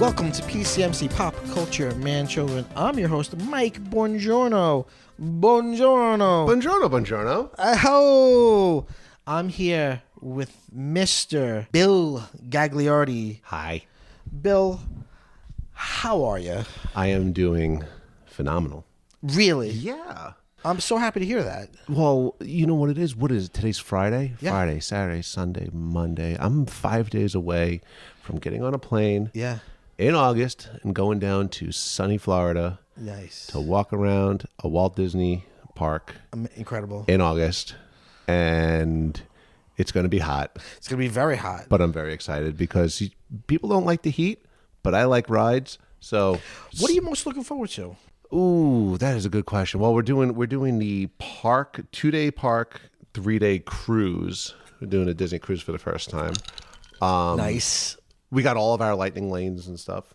Welcome to PCMC Pop Culture Man Children. I'm your host, Mike Buongiorno. Buongiorno. Buongiorno. Oh, I'm here with Mr. Bill Gagliardi. Hi. Bill, how are you? I am doing phenomenal. Really? Yeah. I'm so happy to hear that. Well, you know what it is? What is it? Today's Friday? Yeah. Friday, Saturday, Sunday, Monday. I'm 5 days away from getting on a plane Yeah. in August and going down to sunny Florida Nice. to walk around a Walt Disney park Incredible. in August. And it's going to be hot. It's going to be very hot. But I'm very excited because people don't like the heat, but I like rides. So What are you most looking forward to? ooh, that is a good question. Well, we're doing the park 2-day park, 3-day cruise. We're doing a Disney cruise for the first time. Nice. We got all of our lightning lanes and stuff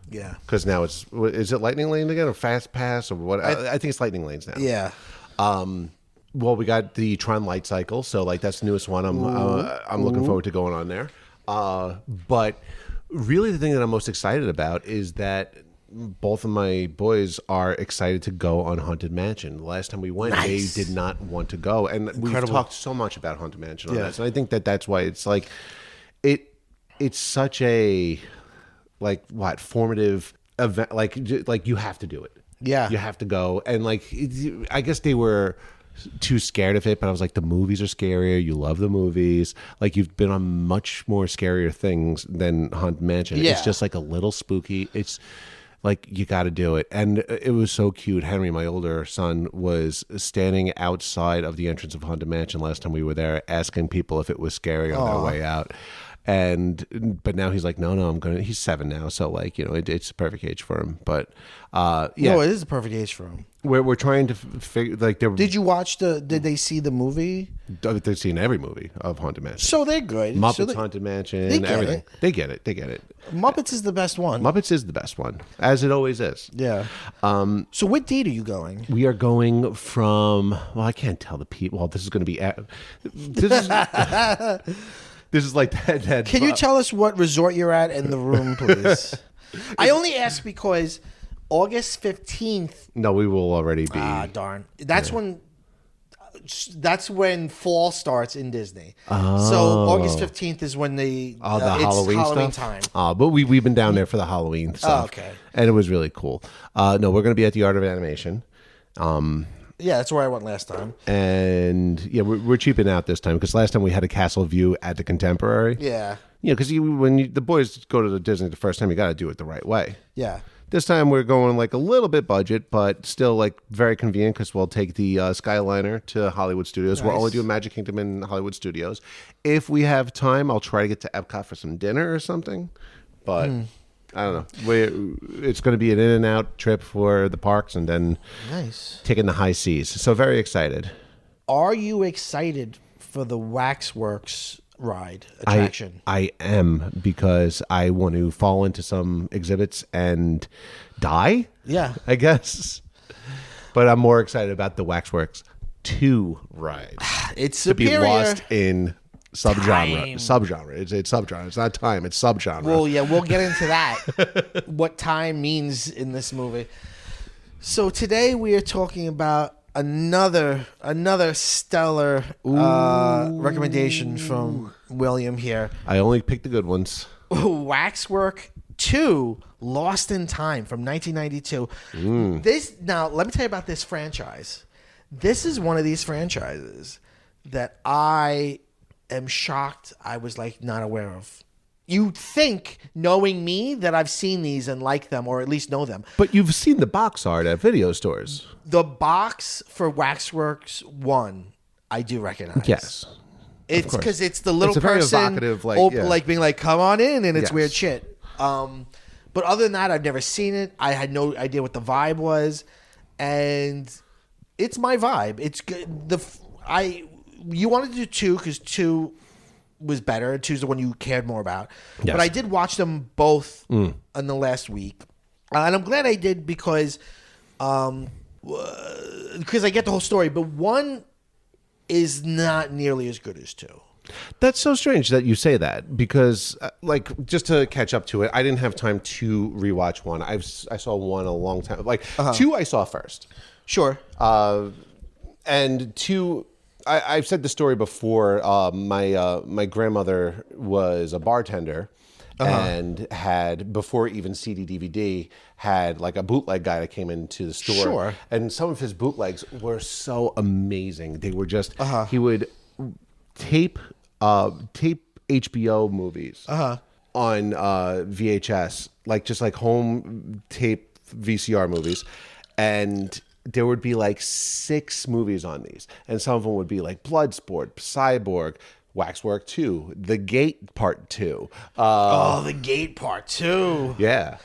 Yeah. because now is it lightning lane again or fast pass or what? I think it's lightning lanes now. Yeah. Well, we got the Tron Light Cycle, so like that's the newest one. I'm looking forward to going on there. But really, the thing that I'm most excited about is that both of my boys are excited to go on Haunted Mansion. The last time we went, Nice. they did not want to go, and we've talked so much about Haunted Mansion on this, and I think that's why it's like it's such a formative event. Like you have to do it. Yeah. You have to go, and I guess they were too scared of it, but I was like, the movies are scarier. You love the movies. Like you've been on much more scarier things than Haunted Mansion. Yeah. It's just like a little spooky. It's like you got to do it, and it was so cute. Henry, my older son, was standing outside of the entrance of Haunted Mansion last time we were there, asking people if it was scary on their way out. But now he's like, no, he's 7 now, so like, you know, it's the perfect age for him. But yeah, No, it is the perfect age for him. we're trying to figure like Did you watch did they see the movie? they've seen every movie of Haunted Mansion. So they're good. Muppets, Haunted Mansion, they get everything. it. They get it. Muppets is the best one. Muppets is the best one, as it always is. Yeah. So what date are you going? We are going from, well, I can't tell the people. Well, this is going to be, this is like that. Can you tell us what resort you're at and the room, please? I only ask because August 15th. No, we will already be. Ah, darn. That's when fall starts in Disney. Oh. So August 15th is when the Halloween stuff? time. But we've been down there for the Halloween stuff. Oh, okay. And it was really cool. No, we're going to be at the Art of Animation. Yeah, that's where I went last time. And yeah, we're cheaping out this time because last time we had a castle view at the Contemporary. Yeah. Yeah, because when the boys go to the Disney the first time, you got to do it the right way. Yeah. This time we're going like a little bit budget, but still like very convenient because we'll take the Skyliner to Hollywood Studios. Nice. We're only doing Magic Kingdom in Hollywood Studios. If we have time, I'll try to get to Epcot for some dinner or something. But I don't know. It's going to be an in and out trip for the parks and then taking the high seas. So very excited. Are you excited for the Waxworks ride attraction? I am, because I want to fall into some exhibits and die. Yeah. I guess. But I'm more excited about the Waxworks 2 ride. It's to be superior. lost in Time. subgenre. It's subgenre. It's not time. It's subgenre. Well, yeah, we'll get into that. What time means in this movie. So today we are talking about another stellar recommendation from William here. I only picked the good ones. Waxwork 2, Lost in Time from 1992. Now, let me tell you about this franchise. This is one of these franchises that I am shocked I was like not aware of. You'd think, knowing me, that I've seen these and like them, or at least know them. But you've seen the box art at video stores. The box for Waxworks 1, I do recognize. Yes. It's because it's the little It's a very person evocative, like being like, come on in, and it's Yes. weird shit. But other than that, I've never seen it. I had no idea what the vibe was, and it's my vibe. It's good. You wanted to do 2 because 2 was better, and 2's the one you cared more about. Yes. But I did watch them both in the last week, and I'm glad I did because I get the whole story. But 1 is not nearly as good as 2. That's so strange that you say that because, like, just to catch up to it, I didn't have time to rewatch one. I saw one a long time. Like, two I saw first. Sure. And two, I've said the story before. My grandmother was a bartender and had, before even CD DVD, had like a bootleg guy that came into the store. Sure. And some of his bootlegs were so amazing. They were just, he would tape HBO movies on VHS, just like home tape VCR movies, and there would be like 6 movies on these, and some of them would be like Bloodsport, Cyborg, Waxwork 2, The Gate Part 2. The Gate Part 2. Yeah.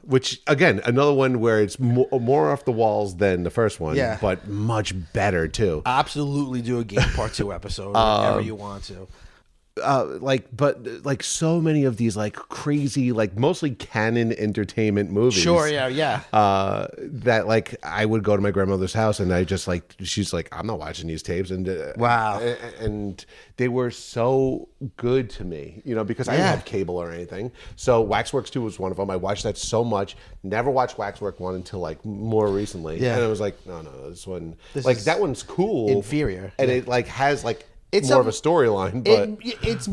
Which, again, another one where it's more off the walls than the first one, but much better, too. Absolutely do a Gate Part 2 episode whenever you want to. But so many of these like crazy, like mostly canon entertainment movies. Sure, yeah. That like I would go to my grandmother's house and I just like, she's like, I'm not watching these tapes. And wow. And they were so good to me, because I didn't have cable or anything. So Waxworks 2 was one of them. I watched that so much. Never watched Waxwork 1 until like more recently. Yeah. And I was like, no, this one, that one's cool. Inferior. And it like has like, it's more of a storyline, but it's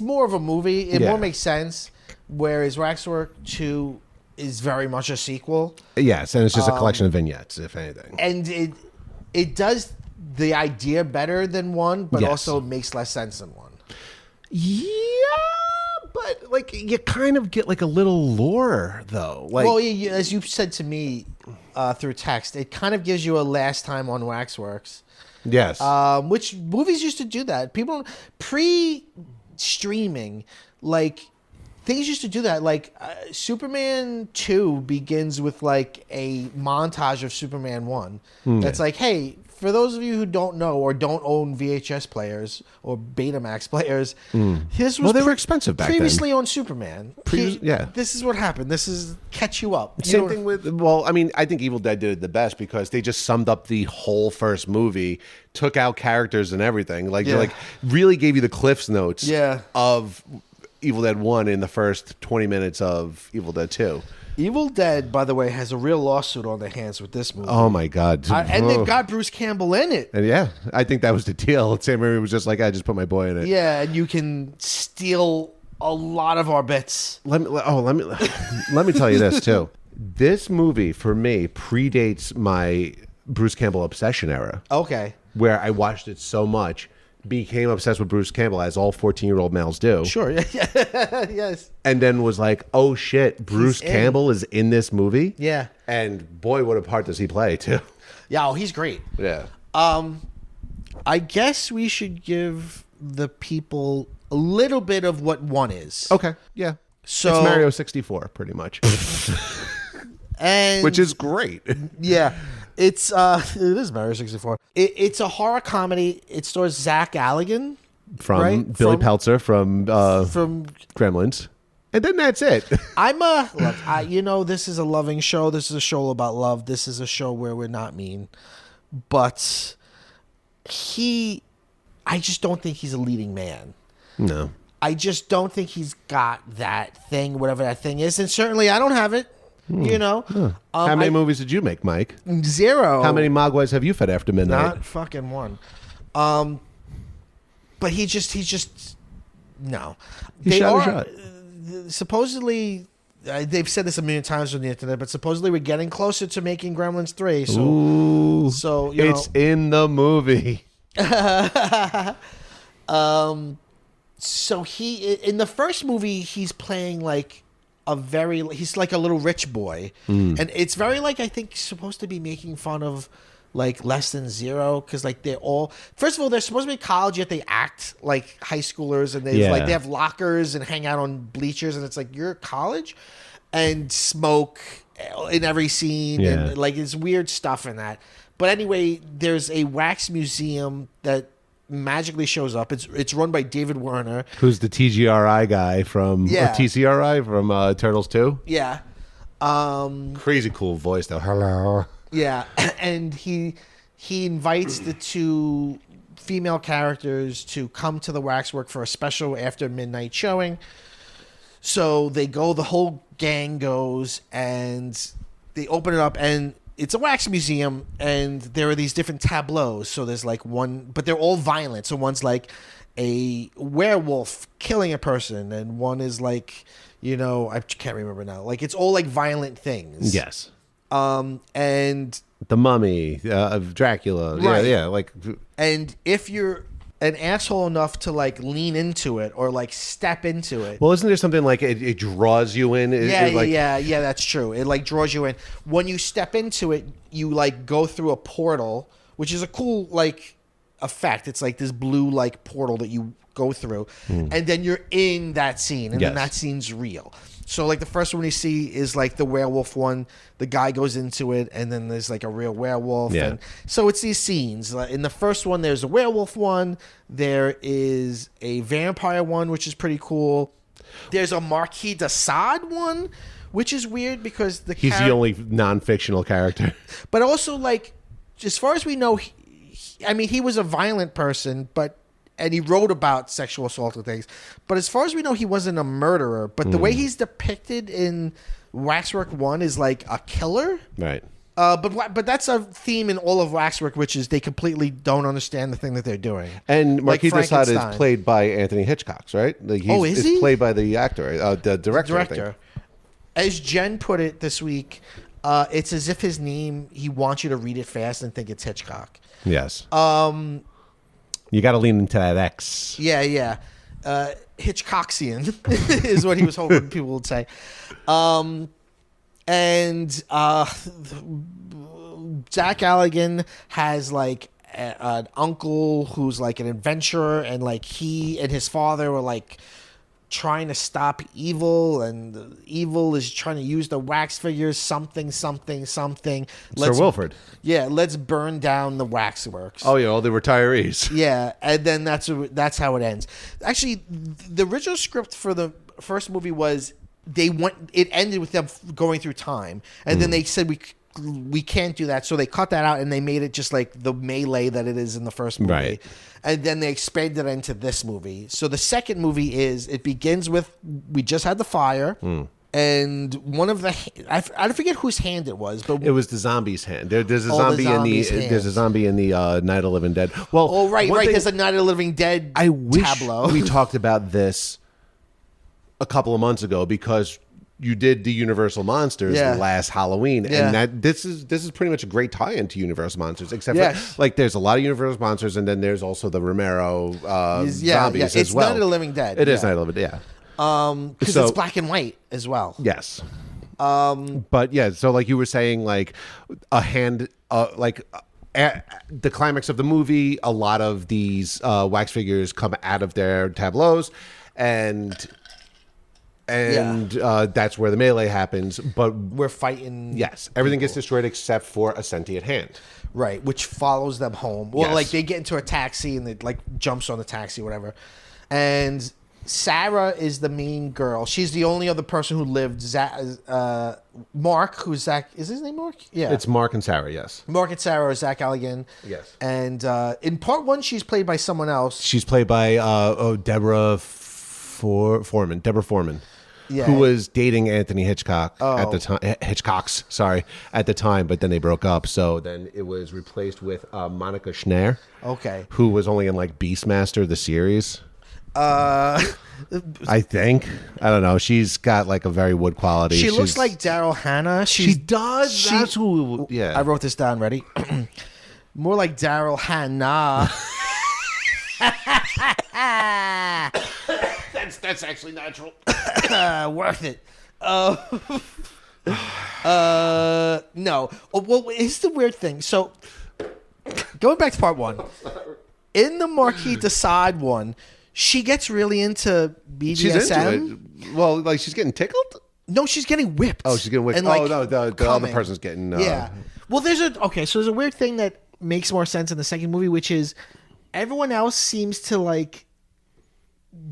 more of a movie. It more makes sense. Whereas Waxwork 2 is very much a sequel. Yes, and it's just a collection of vignettes, if anything. And it does the idea better than one, but also makes less sense than one. Yeah, but like you kind of get like a little lore though. Like, well, as you said to me through text, it kind of gives you a last time on Waxworks. Yes. Which movies used to do that. People pre-streaming, like things used to do that. Like Superman 2 begins with like a montage of Superman 1. That's like, hey, for those of you who don't know or don't own VHS players or Betamax players, this was they were expensive back previously then. On Superman. Yeah. This is what happened. This is catch you up. Same thing with, well, I mean, I think Evil Dead did it the best because they just summed up the whole first movie, took out characters and everything. Like, they really gave you the Cliff's Notes of Evil Dead 1 in the first 20 minutes of Evil Dead 2. Evil Dead, by the way, has a real lawsuit on their hands with this movie. Oh, my God. And they've got Bruce Campbell in it. And yeah, I think that was the deal. Sam Raimi was just like, I just put my boy in it. Yeah, and you can steal a lot of our bits. Let me tell you this, too. This movie, for me, predates my Bruce Campbell obsession era. Okay. Where I watched it so much, became obsessed with Bruce Campbell, as all 14-year-old males do. Sure, yes. And then was like, oh shit, Bruce Campbell is in this movie? Yeah. And boy, what a part does he play, too. Yeah, he's great. Yeah. I guess we should give the people a little bit of what one is. Okay, yeah. So, it's Mario 64, pretty much. Which is great. Yeah. It is Mario 64. It's a horror comedy. It stars Zach Galligan. From Billy Peltzer from Gremlins. And then that's it. This is a loving show. This is a show about love. This is a show where we're not mean. But I just don't think he's a leading man. No. I just don't think he's got that thing, whatever that thing is. And certainly I don't have it. How many movies did you make, Mike? 0. How many Mogwais have you fed after midnight? Not fucking one. But he just no. He shot. Supposedly, they've said this a million times on the internet, but supposedly we're getting closer to making Gremlins 3. So, ooh, it's in the movie. So in the first movie, he's playing like he's like a little rich boy, and it's very like, I think, supposed to be making fun of like Less Than Zero, because like they're all, first of all, they're supposed to be in college, yet they act like high schoolers, and they have lockers and hang out on bleachers, and it's like, you're college, and smoke in every scene, and like it's weird stuff in that. But anyway, there's a wax museum that magically shows up. It's run by David Werner, who's the TGRI guy from TCRI from Turtles 2. Yeah. Crazy cool voice though. Hello. Yeah, and he invites the two female characters to come to the Waxwork for a special after midnight showing. So they go, the whole gang goes, and they open it up, and it's a wax museum, and there are these different tableaus. So there's like one, but they're all violent. So one's like a werewolf killing a person, and one is like, you know, I can't remember now. Like, it's all like violent things. Yes. And the Mummy of Dracula. Right. Yeah, like. And if you're an asshole enough to like lean into it or like step into it. Well, isn't there something like it draws you in? Yeah, that's true. It like draws you in. When you step into it, you like go through a portal, which is a cool like effect. It's like this blue like portal that you go through, and then you're in that scene, and then that scene's real. So like the first one you see is like the werewolf one. The guy goes into it, and then there's like a real werewolf. Yeah. And so it's these scenes. In the first one, there's a werewolf one. There is a vampire one, which is pretty cool. There's a Marquis de Sade one, which is weird because he's the only non-fictional character. But also, like, as far as we know, he was a violent person, and he wrote about sexual assault and things. But as far as we know, he wasn't a murderer. But the way he's depicted in Waxwork 1 is like a killer. Right. But that's a theme in all of Waxwork, which is they completely don't understand the thing that they're doing. And Marquis de Sade is Frankenstein. played by Anthony Hitchcock, right? Like Is he? It's played by the actor, the director. I think. As Jen put it this week, it's as if his name, he wants you to read it fast and think it's Hitchcock. Yes. You got to lean into that X. Yeah. Hitchcockian is what he was hoping people would say. And Zach Galligan has like an uncle who's like an adventurer, and like he and his father were like trying to stop evil, and evil is trying to use the wax figures, something. Sir Wilfrid. Yeah, let's burn down the waxworks. Oh yeah, all the retirees. Yeah, and then that's how it ends. Actually, the original script for the first movie was it ended with them going through time, and then they said we can't do that, so they cut that out and they made it just like the melee that it is in the first movie. Right. And then they expanded it into this movie. So the second movie it begins with, we just had the fire, and one of the I forget whose hand it was, but it was the zombie's hand. There's a zombie there's a zombie in the Night of the Living Dead. Well, right. There's a Night of the Living Dead. I wish tableau. We talked about this a couple of months ago, because you did the Universal Monsters last Halloween, and this is pretty much a great tie-in to Universal Monsters, except for like there's a lot of Universal Monsters, and then there's also the Romero zombies as well. It's Night of the Living Dead. It is Night of the Living Dead. Because it's black and white as well. Yes. But yeah, so like you were saying, like a hand, the climax of the movie, a lot of these wax figures come out of their tableaus, and that's where the melee happens. But we're fighting. Yes, everything gets destroyed except for a sentient hand. Right, which follows them home. Well, like they get into a taxi and it like jumps on the taxi, whatever. And Sarah is the main girl. She's the only other person who lived. Mark, who's Zach, is his name Mark? Yeah, it's Mark and Sarah. Yes, Mark and Sarah are Zach Galligan. Yes, and in part one, she's played by someone else. She's played by Deborah Foreman. Yeah. Who was dating Anthony Hitchcock at the time? At the time, but then they broke up. So then it was replaced with Monica Schneider. Okay. Who was only in like Beastmaster the series. I think. I don't know. She's got like a very wood quality. She looks like Daryl Hannah. She does. That's who. Yeah. I wrote this down. Ready? More like Daryl Hannah. That's actually natural. Worth it. No. Well, here's the weird thing. So, going back to part one, in the Marquis de Sade one, she gets really into BDSM. She's into it. Well, like she's getting tickled. No, she's getting whipped. Oh, she's getting whipped. And, like, no, the other person's getting. Yeah. Well, so there's a weird thing that makes more sense in the second movie, which is everyone else seems to like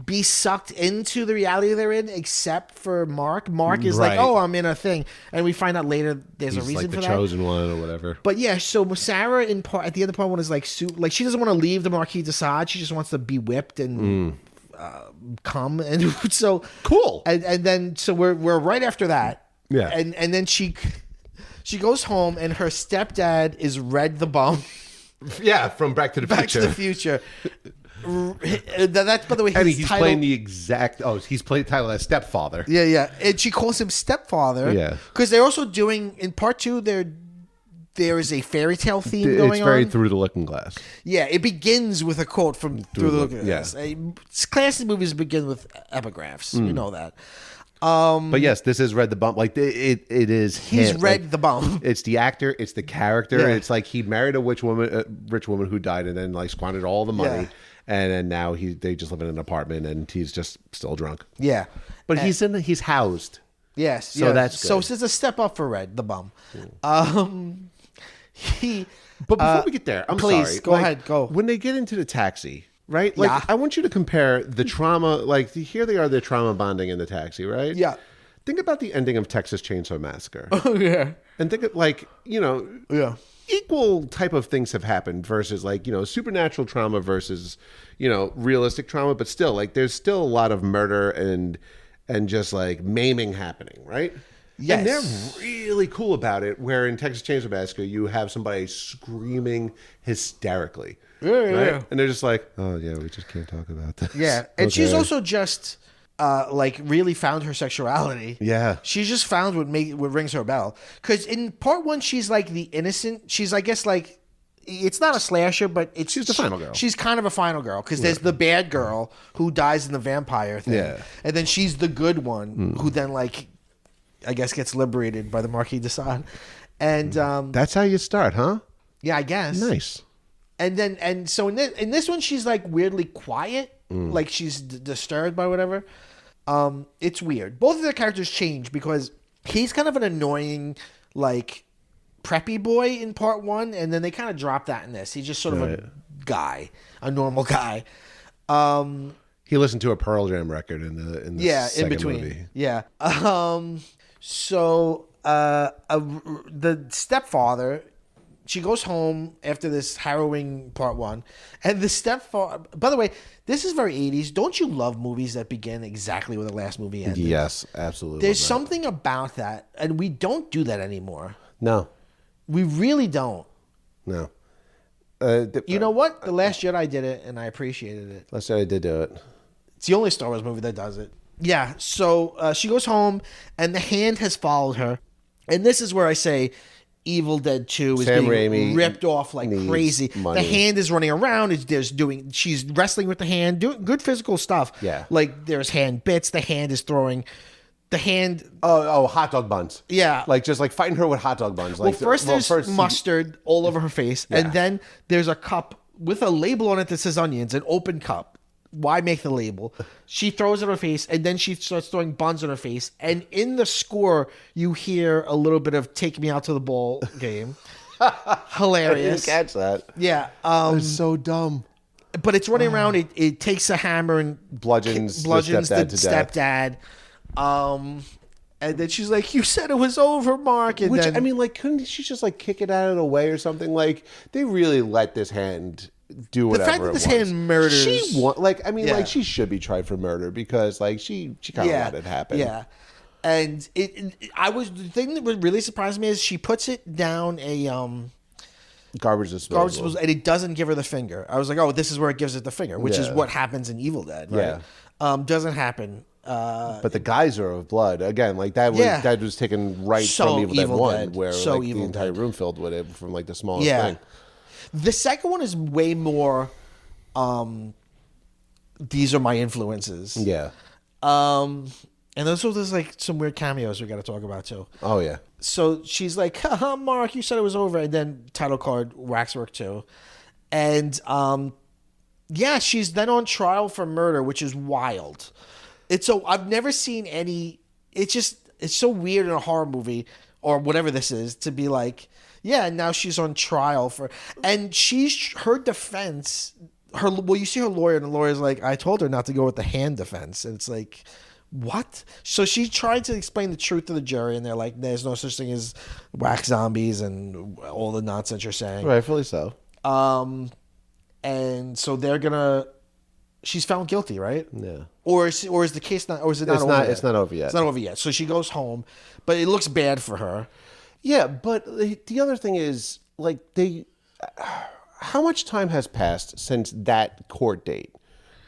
be sucked into the reality they're in, except for Mark. Mark is like, Right. oh, I'm in a thing, and we find out later there's a He's reason like for the that. chosen one or whatever. But yeah, so Sarah at the end of part one is like, she doesn't want to leave the Marquis de Sade. She just wants to be whipped and come, and so Cool. And then so we're right after that. Yeah. And then she goes home, and her stepdad is Red the Bum. Yeah, from Back to the Back Future. to the Future. That's, by the way, And his he's title. playing the exact. Oh, he's playing the title as stepfather. Yeah. And she calls him stepfather. Yeah. Because they're also doing, in part two, there is a fairy tale theme going on. It's very Through the Looking Glass. Yeah, it begins with a quote from Through the Looking yeah. Glass. Classic movies begin with epigraphs. You know that. But yes, this is Red the Bump. Like it is. He's him. Red Like, the Bum. It's the actor. It's the character. Yeah. It's like he married a rich woman who died, and then like squandered all the money, Yeah. and then now they just live in an apartment, and he's just still drunk. Yeah. But he's housed. Yes. So that's So good. it's a step up for Red the Bum. He. But before we get there, I'm please, sorry. go Like, ahead, go. When they get into the taxi, right? Like, Yeah. I want you to compare the trauma. Like, here they are, they're trauma bonding in the taxi, right? Yeah. Think about the ending of Texas Chainsaw Massacre. Oh, yeah. And think of, like, Yeah. equal type of things have happened versus, like, supernatural trauma versus, realistic trauma. But still, like, there's still a lot of murder and just, like, maiming happening, right? Yes. And they're really cool about it, where in Texas Chainsaw Massacre, you have somebody screaming hysterically. Yeah. And they're just like, oh, yeah, we just can't talk about this. Yeah. And she's Okay. also just like really found her sexuality. Yeah. She's just found what rings her bell. Because in part one, she's like the innocent. She's, I guess, like, it's not a slasher, but She's the final girl. She's kind of a final girl because there's the bad girl who dies in the vampire thing. Yeah. And then she's the good one who then, like, I guess gets liberated by the Marquis de Sade. And That's how you start, huh? yeah, I guess. Nice. And so in this one, she's like weirdly quiet, like she's disturbed by whatever. It's weird. Both of their characters change because he's kind of an annoying, like, preppy boy in part one, and then they kind of drop that in this. He's just sort of a guy, a normal guy. He listened to a Pearl Jam record in the Yeah, in second between. movie. Yeah. So the stepfather, she goes home after this harrowing part one, and the stepfather. By the way, this is very 80s. Don't you love movies that begin exactly where the last movie ended? Yes, absolutely. There's love that. something about that, and we don't do that anymore. No. We really don't. No. You know what? The Last Jedi did it, and I appreciated it. Let's say I did do it. It's the only Star Wars movie that does it. Yeah, so she goes home, and the Hand has followed her. And this is where I say Evil Dead 2 is Sam being Raimi ripped off like needs crazy. money. The Hand is running around. She's wrestling with the Hand, doing good physical stuff. Yeah. Like, there's hand bits. The Hand is throwing. The Hand... Oh, hot dog buns. Yeah. Like, just like fighting her with hot dog buns. Well, Like, first there's mustard all over her face, Yeah. and then there's a cup with a label on it that says onions, an open cup. Why make the label? She throws it on her face, and then she starts throwing buns on her face. And in the score, you hear a little bit of "Take Me Out to the Ball Game." Hilarious. I didn't catch that. Yeah, It's so dumb. but it's running around. It takes a hammer and Bludgeons the the stepdad to death. stepdad. And then she's like, "You said it was over, Mark." And Which, then, I mean, like, couldn't she just, like, kick it out of the way or something? Like, they really let this Hand do whatever fact that it this was. Hand murders- She Yeah. like, she should be tried for murder because, like, she kind of let it happen. Yeah. And the thing that really surprised me is she puts it down a Garbage disposal. and it doesn't give her the finger. I was like, oh, this is where it gives it the finger, which is Yeah. what happens in Evil Dead, right? Doesn't happen. But the geyser of blood, again, like, that was taken right So from Evil Dead Evil 1, Dead. where, So like, Evil the entire Dead. room filled with it from, like, the smallest Yeah. thing. The second one is way more. These are my influences. Yeah. And there's like some weird cameos we got to talk about too. Oh, yeah. So she's like, haha, Mark, you said it was over. And then title card, Waxwork 2. And yeah, she's then on trial for murder, which is wild. I've never seen any, it's so weird in a horror movie or whatever this is to be like, yeah, now she's on trial for, and her defense, you see her lawyer, and the lawyer's like, I told her not to go with the hand defense, and it's like, what? So she tried to explain the truth to the jury, and they're like, there's no such thing as wax zombies and all the nonsense you're saying. Rightfully so. And so they're gonna. She's found guilty, right? Yeah. Or is the case not? Or is it not It's over not. yet? It's not over yet. It's not over yet. So she goes home, but it looks bad for her. Yeah, but the other thing is, like, how much time has passed since that court date,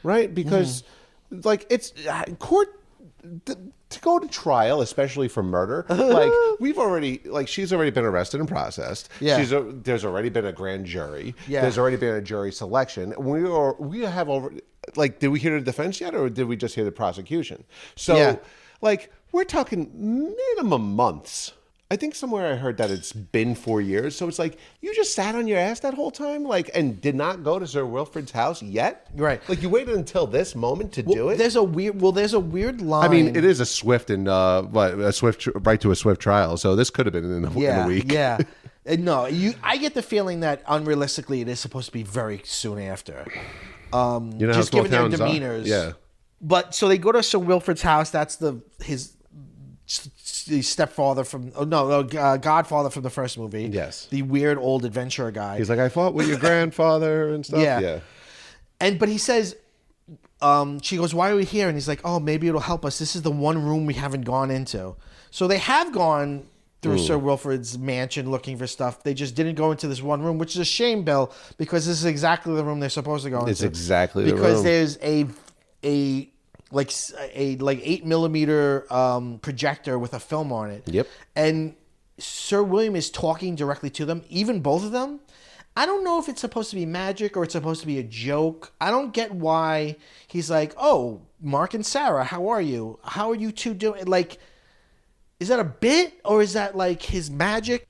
right? Because, like, it's court to go to trial, especially for murder. Like, she's already been arrested and processed. Yeah. There's already been a grand jury. Yeah. There's already been a jury selection. We have over. Like, did we hear the defense yet, or did we just hear the prosecution? So, like, we're talking minimum months. I think somewhere I heard that it's been 4 years. So it's like, you just sat on your ass that whole time, like, and did not go to Sir Wilfrid's house yet? Right. Like, you waited until this moment to do it? There's a weird line. I mean, it is a swift and right to a swift trial. So this could have been in a week. Yeah. No, I get the feeling that unrealistically it is supposed to be very soon after. You know just how given their towns are? demeanors. Yeah. But so they go to Sir Wilfrid's house. That's his stepfather godfather from the first movie. Yes. The weird old adventurer guy. He's like, I fought with your grandfather and stuff. Yeah. But he says, she goes, why are we here? And he's like, oh, maybe it'll help us. This is the one room we haven't gone into. So they have gone through Sir Wilfrid's mansion looking for stuff. They just didn't go into this one room, which is a shame, Bill, because this is exactly the room they're supposed to go into. It's exactly the room. Because there's a 8mm projector with a film on it. Yep. And Sir William is talking directly to them, even both of them. I don't know if it's supposed to be magic or it's supposed to be a joke. I don't get why he's like, oh, Mark and Sarah, how are you? How are you two doing? Like, is that a bit or is that like his magic?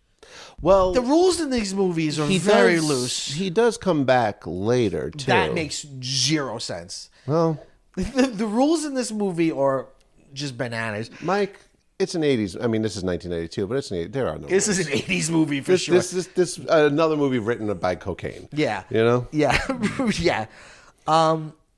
Well, The rules in these movies are very loose. He does come back later, too. That makes zero sense. Well, The rules in this movie are just bananas. Mike, it's an 80s. I mean, this is 1982, but there are no This rules. is an 80s movie for sure. This another movie written by cocaine. Yeah. You know? Yeah. Yeah.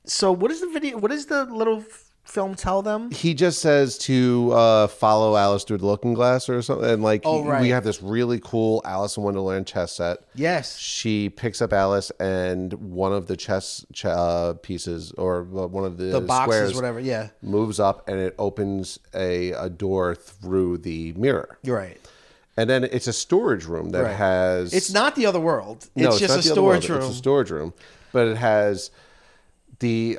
So what is the video? What does the little film tell them? He just says to follow Alice through the looking glass or something. And like, we have this really cool Alice in Wonderland chess set. Yes. She picks up Alice and one of the chess pieces or one of the boxes, squares, whatever. Yeah. moves up and it opens a door through the mirror. You're right. And then it's a storage room that has... It's not the other world. No, It's just not a the other world. storage room. It's a storage room. But it has the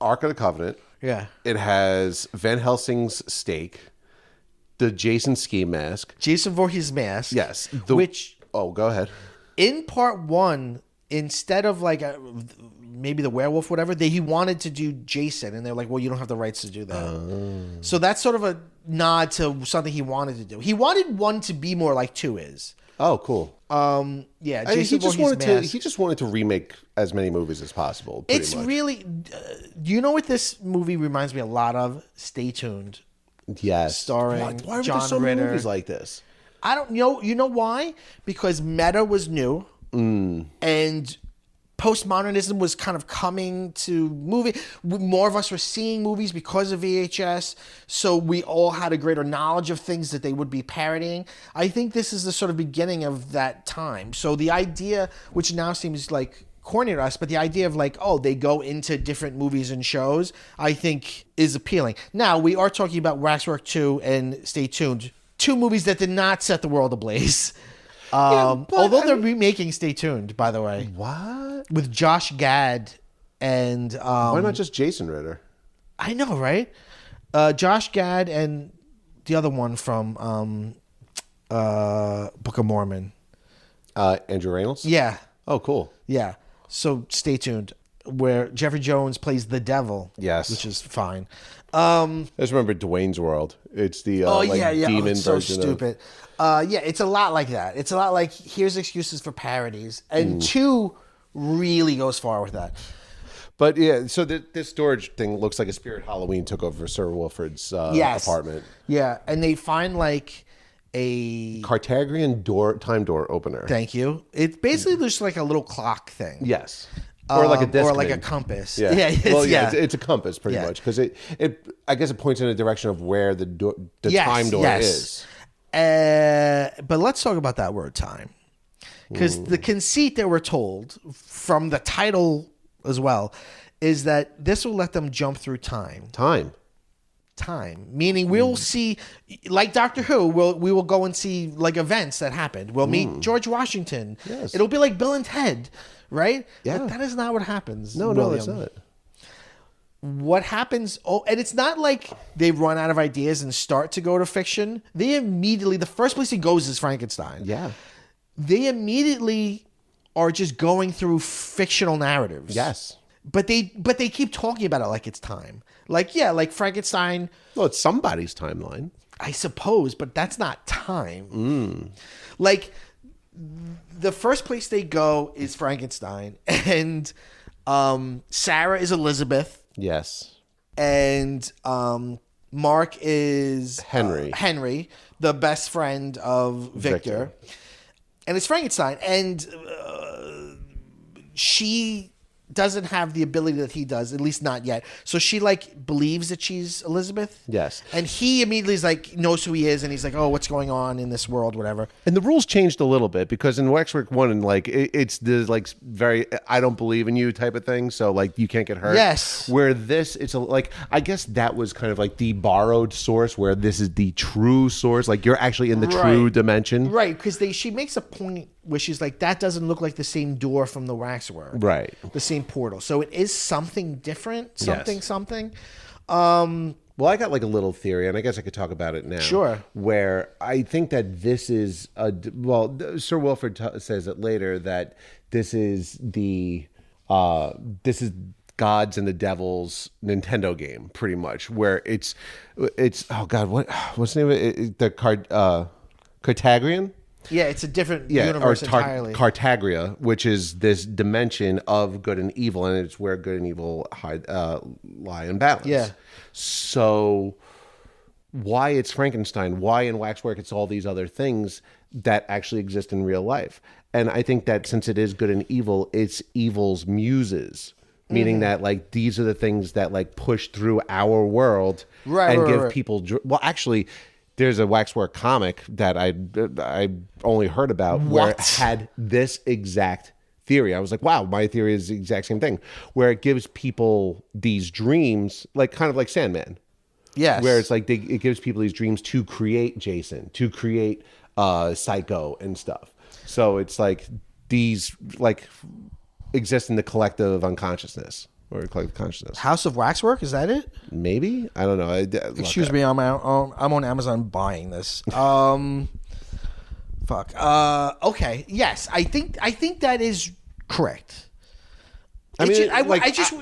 Ark of the Covenant. Yeah. It has Van Helsing's stake, the Jason ski mask. Jason Voorhees' mask. Yes. Which, go ahead. in part one, instead of like maybe the werewolf, whatever, he wanted to do Jason. And they're like, well, you don't have the rights to do that. So that's sort of a nod to something he wanted to do. He wanted one to be more like two is. Oh, cool. Yeah, I mean, Jason Voorhees' mask. he just wanted to remake as many movies as possible. Pretty much. Really, you know what this movie reminds me a lot of? Stay Tuned. Yes. Starring Why are John there so many Ritter. movies like this? I don't know. You know why? Because meta was new, and postmodernism was kind of coming to movie. More of us were seeing movies because of VHS, so we all had a greater knowledge of things that they would be parodying. I think this is the sort of beginning of that time. So the idea, which now seems like corny to us, but the idea of like, oh, they go into different movies and shows, I think is appealing. Now, we are talking about Waxwork 2 and Stay Tuned. Two movies that did not set the world ablaze. Although they're remaking Stay Tuned, by the way. What? With Josh Gad and... Why not just Jason Ritter? I know, right? Josh Gad and the other one from Book of Mormon. Andrew Reynolds? Yeah. Oh, cool. Yeah. So Stay Tuned, where Jeffrey Jones plays the devil. Yes. Which is fine. I just remember Dwayne's World. It's the demon it's so version stupid. Yeah, it's a lot like that. It's a lot like, here's excuses for parodies. And 2 really goes far with that. But yeah, so this storage thing looks like a Spirit Halloween took over Sir Wilfrid's apartment. Yeah, and they find like a... Cartagrian time door opener. Thank you. It's basically just like a little clock thing. Yes. Or like a disc, or like maybe. a compass. Yeah. It's, Well, yeah. it's a compass pretty much because I guess it points in a direction of where the time door is. But let's talk about that word time, because the conceit that we're told from the title as well is that this will let them jump through time. Time, meaning we'll see, like Doctor Who, we will go and see like events that happened. We'll meet George Washington. Yes. It'll be like Bill and Ted, right? Yeah. But that is not what happens. No, that's not. What happens? Oh, and it's not like they run out of ideas and start to go to fiction. They immediately, the first place he goes is Frankenstein. Yeah. They immediately are just going through fictional narratives. Yes. But they keep talking about it like it's time. Like Frankenstein. Well, it's somebody's timeline. I suppose, but that's not time. Like the first place they go is Frankenstein, and Sarah is Elizabeth. Yes. And Mark is Henry, the best friend of Victor. And it's Frankenstein, and she doesn't have the ability that he does, at least not yet. So she like believes that she's Elizabeth. Yes. And he immediately is like, knows who he is, and he's like, oh, what's going on in this world, whatever. And the rules changed a little bit because in Waxwork 1, and like it's the like very I don't believe in you type of thing, so like you can't get hurt. Yes. Where this, it's like I guess that was kind of like the borrowed source, where this is the true source. Like you're actually in the true dimension, right? Because she makes a point where she's like, that doesn't look like the same door from the Waxwork, right? The same portal. So it is something different, something. Well, I got like a little theory, and I guess I could talk about it now. Sure. Where I think that this is Sir Wilfrid says it later that this is God's and the Devil's Nintendo game, pretty much. Where it's oh god, what's the name of it? The Cartagrian. Yeah, it's a different universe entirely. Cartagria, which is this dimension of good and evil, and it's where good and evil lie in balance. Yeah. So why it's Frankenstein, why in Waxwork it's all these other things that actually exist in real life. And I think that since it is good and evil, it's evil's muses. Meaning that like these are the things that like push through our world and give people well actually there's a Waxwork comic that I only heard about where it had this exact theory. I was like, wow, my theory is the exact same thing. Where it gives people these dreams, like kind of like Sandman. Yes. Where it's like it gives people these dreams to create Jason, to create Psycho and stuff. So it's like these like exist in the collective unconsciousness. Or collective consciousness. House of Waxwork, is that it? Maybe, I don't know. Excuse me, I'm on Amazon buying this. Fuck. Okay. Yes, I think that is correct. I'm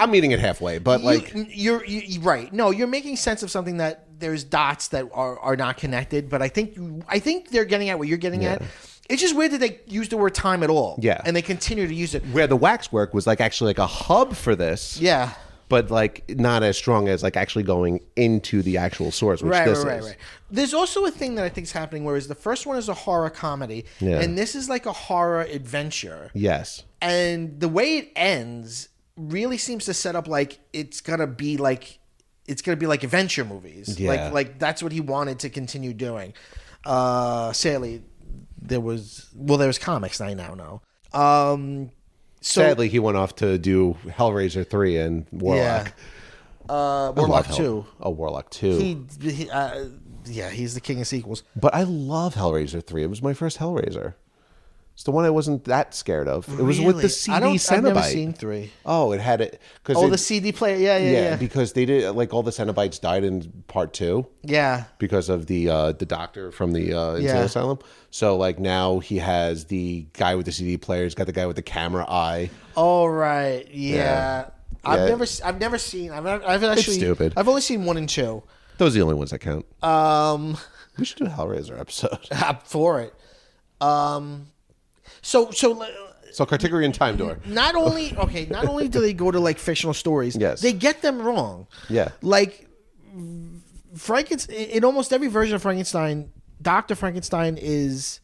meeting it halfway, but you're right. No, you're making sense of something that there's dots that are not connected. But I think they're getting at what you're getting at. It's just weird that they use the word time at all. Yeah. And they continue to use it. Where the Waxwork was like actually like a hub for this. Yeah. But like not as strong as like actually going into the actual source, which this is. Right. There's also a thing that I think is happening, whereas the first one is a horror comedy, and this is like a horror adventure. Yes. And the way it ends really seems to set up like it's gonna be like adventure movies. Yeah. Like that's what he wanted to continue doing. Sadly, there was comics, I now know. Sadly, he went off to do Hellraiser 3 and Warlock. Yeah. Warlock 2. Oh, Warlock 2. He's the king of sequels. But I love Hellraiser 3. It was my first Hellraiser. It's the one I wasn't that scared of. It was with the CD Cenobite. I've never seen 3. Oh, it had it. The CD player. Yeah. Because they did like all the Cenobites died in part 2. Yeah. Because of the doctor from the insane asylum. So like now he has the guy with the CD player. He's got the guy with the camera eye. Oh right. Yeah. I've never seen. It's stupid. I've only seen 1 and 2. Those are the only ones that count. We should do a Hellraiser episode. I'm for it. So Cartagrian Time Door. Not only do they go to like fictional stories, yes, they get them wrong. Yeah. Like Frankenstein, in almost every version of Frankenstein, Dr. Frankenstein is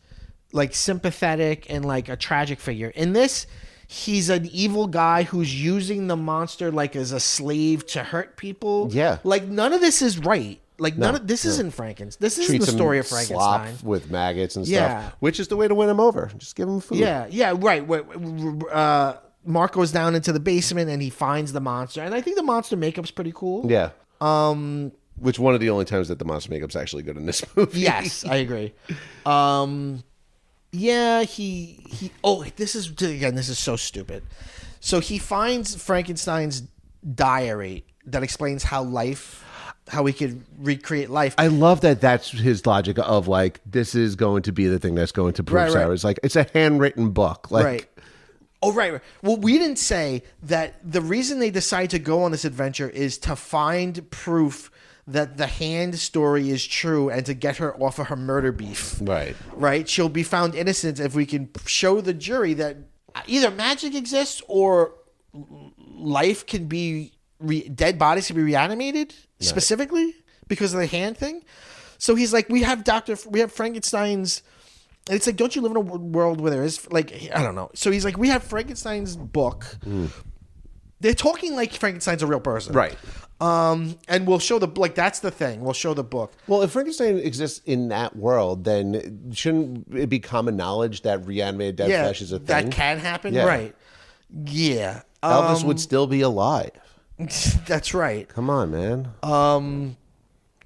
like sympathetic and like a tragic figure. In this, he's an evil guy who's using the monster like as a slave to hurt people. Yeah. Like none of this is right. Like none of this isn't Frankenstein. This isn't Treats the him story of Frankenstein. slop with maggots and Yeah. stuff, which is the way to win him over. Just give him food. Yeah, right. Mark goes down into the basement and he finds the monster, and I think the monster makeup's pretty cool. Yeah. Which one of the only times that the monster makeup's actually good in this movie. Yes, I agree. Yeah, he. Oh, this is so stupid. So he finds Frankenstein's diary that explains how we could recreate life. I love that that's his logic of like, this is going to be the thing that's going to prove Right. It's like, it's a handwritten book. Like, Right. Oh, right. Well, we didn't say that the reason they decide to go on this adventure is to find proof that the hand story is true and to get her off of her murder beef. Right. Right? She'll be found innocent if we can show the jury that either magic exists or life can be dead bodies can be reanimated specifically because of the hand thing. So he's like, we have Frankenstein's. And it's like, don't you live in a world where there is like, I don't know. So he's like, we have Frankenstein's book. They're talking like Frankenstein's a real person, Right. And we'll show that's the thing. We'll show the book. Well, if Frankenstein exists in that world, then shouldn't it be common knowledge that reanimated dead flesh is a thing? That can happen, Yeah. right? Yeah, Elvis would still be alive. that's right. Come on, man.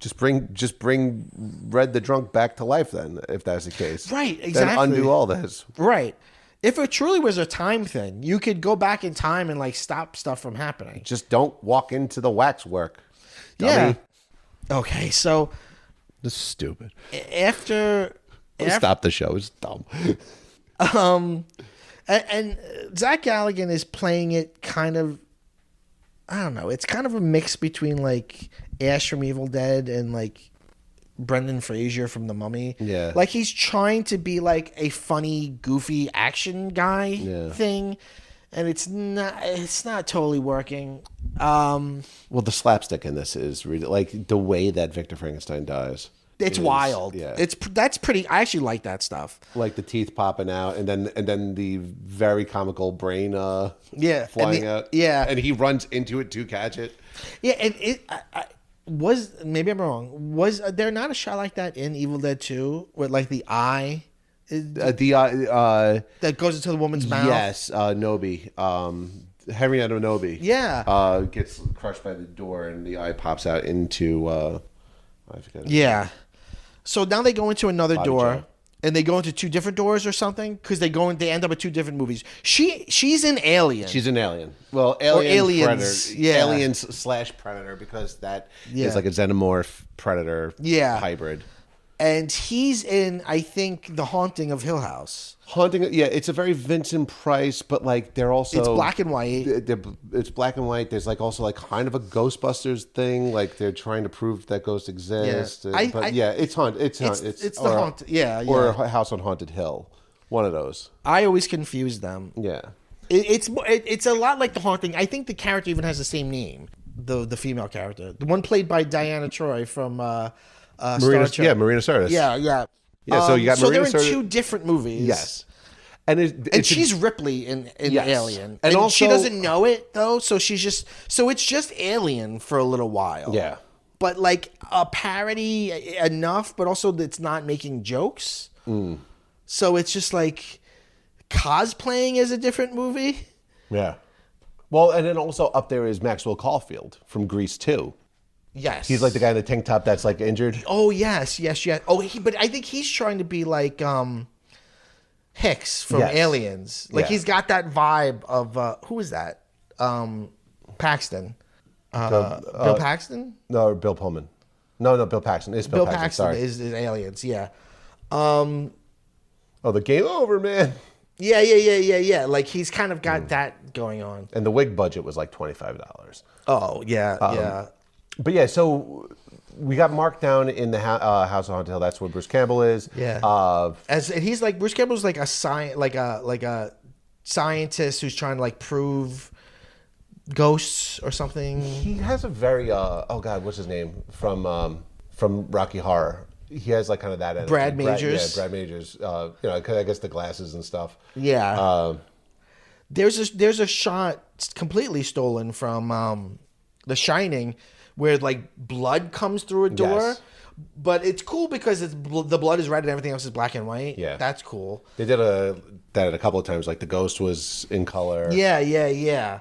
Just bring Red the Drunk back to life then, if that's the case. Right, Then exactly. undo all this. Right. If it truly was a time thing, you could go back in time and like stop stuff from happening. Just don't walk into the waxwork. Yeah. Dummy. Okay, so This is stupid. after Stop the show. It's dumb. and Zach Galligan is playing it kind of, I don't know. It's kind of a mix between like Ash from Evil Dead and like Brendan Fraser from The Mummy. Yeah. Like he's trying to be like a funny, goofy action guy thing, and it's not totally working. Well, the slapstick in this is really like the way that Victor Frankenstein dies. It's wild. Yeah. That's pretty. I actually like that stuff. Like the teeth popping out, and then the very comical brain Yeah, flying out. Yeah, and he runs into it to catch it. yeah. And I was, maybe I'm wrong. Was there not a shot like that in Evil Dead 2 with like the eye that goes into the woman's mouth? Yes, Nobi, Henrietta Nobi. Yeah. Gets crushed by the door, and the eye pops out into. I forget. Yeah. So now they go into another Body door, jump. and they go into two different doors or something because they end up at two different movies. She's an alien. She's an alien. Well, aliens, predator. yeah. Aliens/predator, because that Yeah. is like a xenomorph predator hybrid. And he's in, I think, The Haunting of Hill House. Haunting, yeah, it's a very Vincent Price, but like they're also It's black and white. It's black and white. There's like also like kind of a Ghostbusters thing, like they're trying to prove that ghosts exist. Yeah. It's haunted. It's the Haunted. Yeah, or a House on Haunted Hill, one of those. I always confuse them. Yeah, It's a lot like The Haunting. I think the character even has the same name. The female character, the one played by Diana Troy from Star Trek. Yeah, Marina Sirtis. Yeah. So you got so Marina they're in Sirtis. two different movies. Yes, and she's Ripley in Yes. Alien, And and also- she doesn't know it though. So it's just Alien for a little while. Yeah. but like a parody enough, but also it's not making jokes. So it's just like cosplaying as a different movie. Yeah. Well, and then also up there is Maxwell Caulfield from Grease 2. Yes, He's like the guy in the tank top that's like injured. Oh yes. Oh, but I think he's trying to be like Hicks from Yes. Aliens. Like Yeah. he's got that vibe of who is that? Paxton. Bill Paxton. No, Bill Pullman. No, Bill Paxton. It's Bill Paxton. Sorry. is Aliens. Yeah. Oh, the game over, man. Yeah. Like he's kind of got that going on. And the wig budget was like $25. Oh yeah. But yeah, so we got Mark down in the House of Haunted Hill. That's where Bruce Campbell is. Yeah. And he's like Bruce Campbell's like a scientist who's trying to like prove ghosts or something. He has a very oh god, what's his name from Rocky Horror? He has like kind of that energy. Brad Majors. Brad Majors. 'Cause I guess the glasses and stuff. Yeah. There's a shot completely stolen from The Shining where like blood comes through a door. Yes. But it's cool because the blood is red and everything else is black and white. Yeah. That's cool. They did that a couple of times. Like the ghost was in color. Yeah.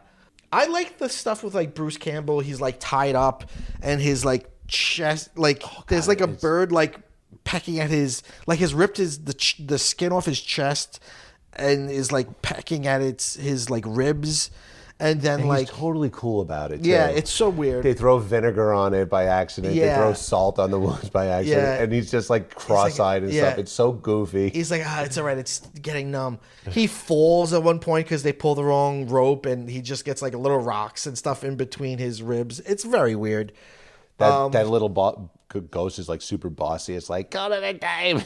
I like the stuff with like Bruce Campbell. He's like tied up and his like chest, like there's like a bird like pecking at his, like has ripped the skin off his chest and is like pecking at his like ribs. And then And like he's totally cool about it. Too. Yeah, it's so weird. They throw vinegar on it by accident. Yeah. They throw salt on the wounds by accident. Yeah. And he's just like cross-eyed and stuff. It's so goofy. He's like, it's all right. It's getting numb. He falls at one point because they pull the wrong rope, and he just gets like little rocks and stuff in between his ribs. It's very weird. That little ghost is like super bossy. It's like, go to the game.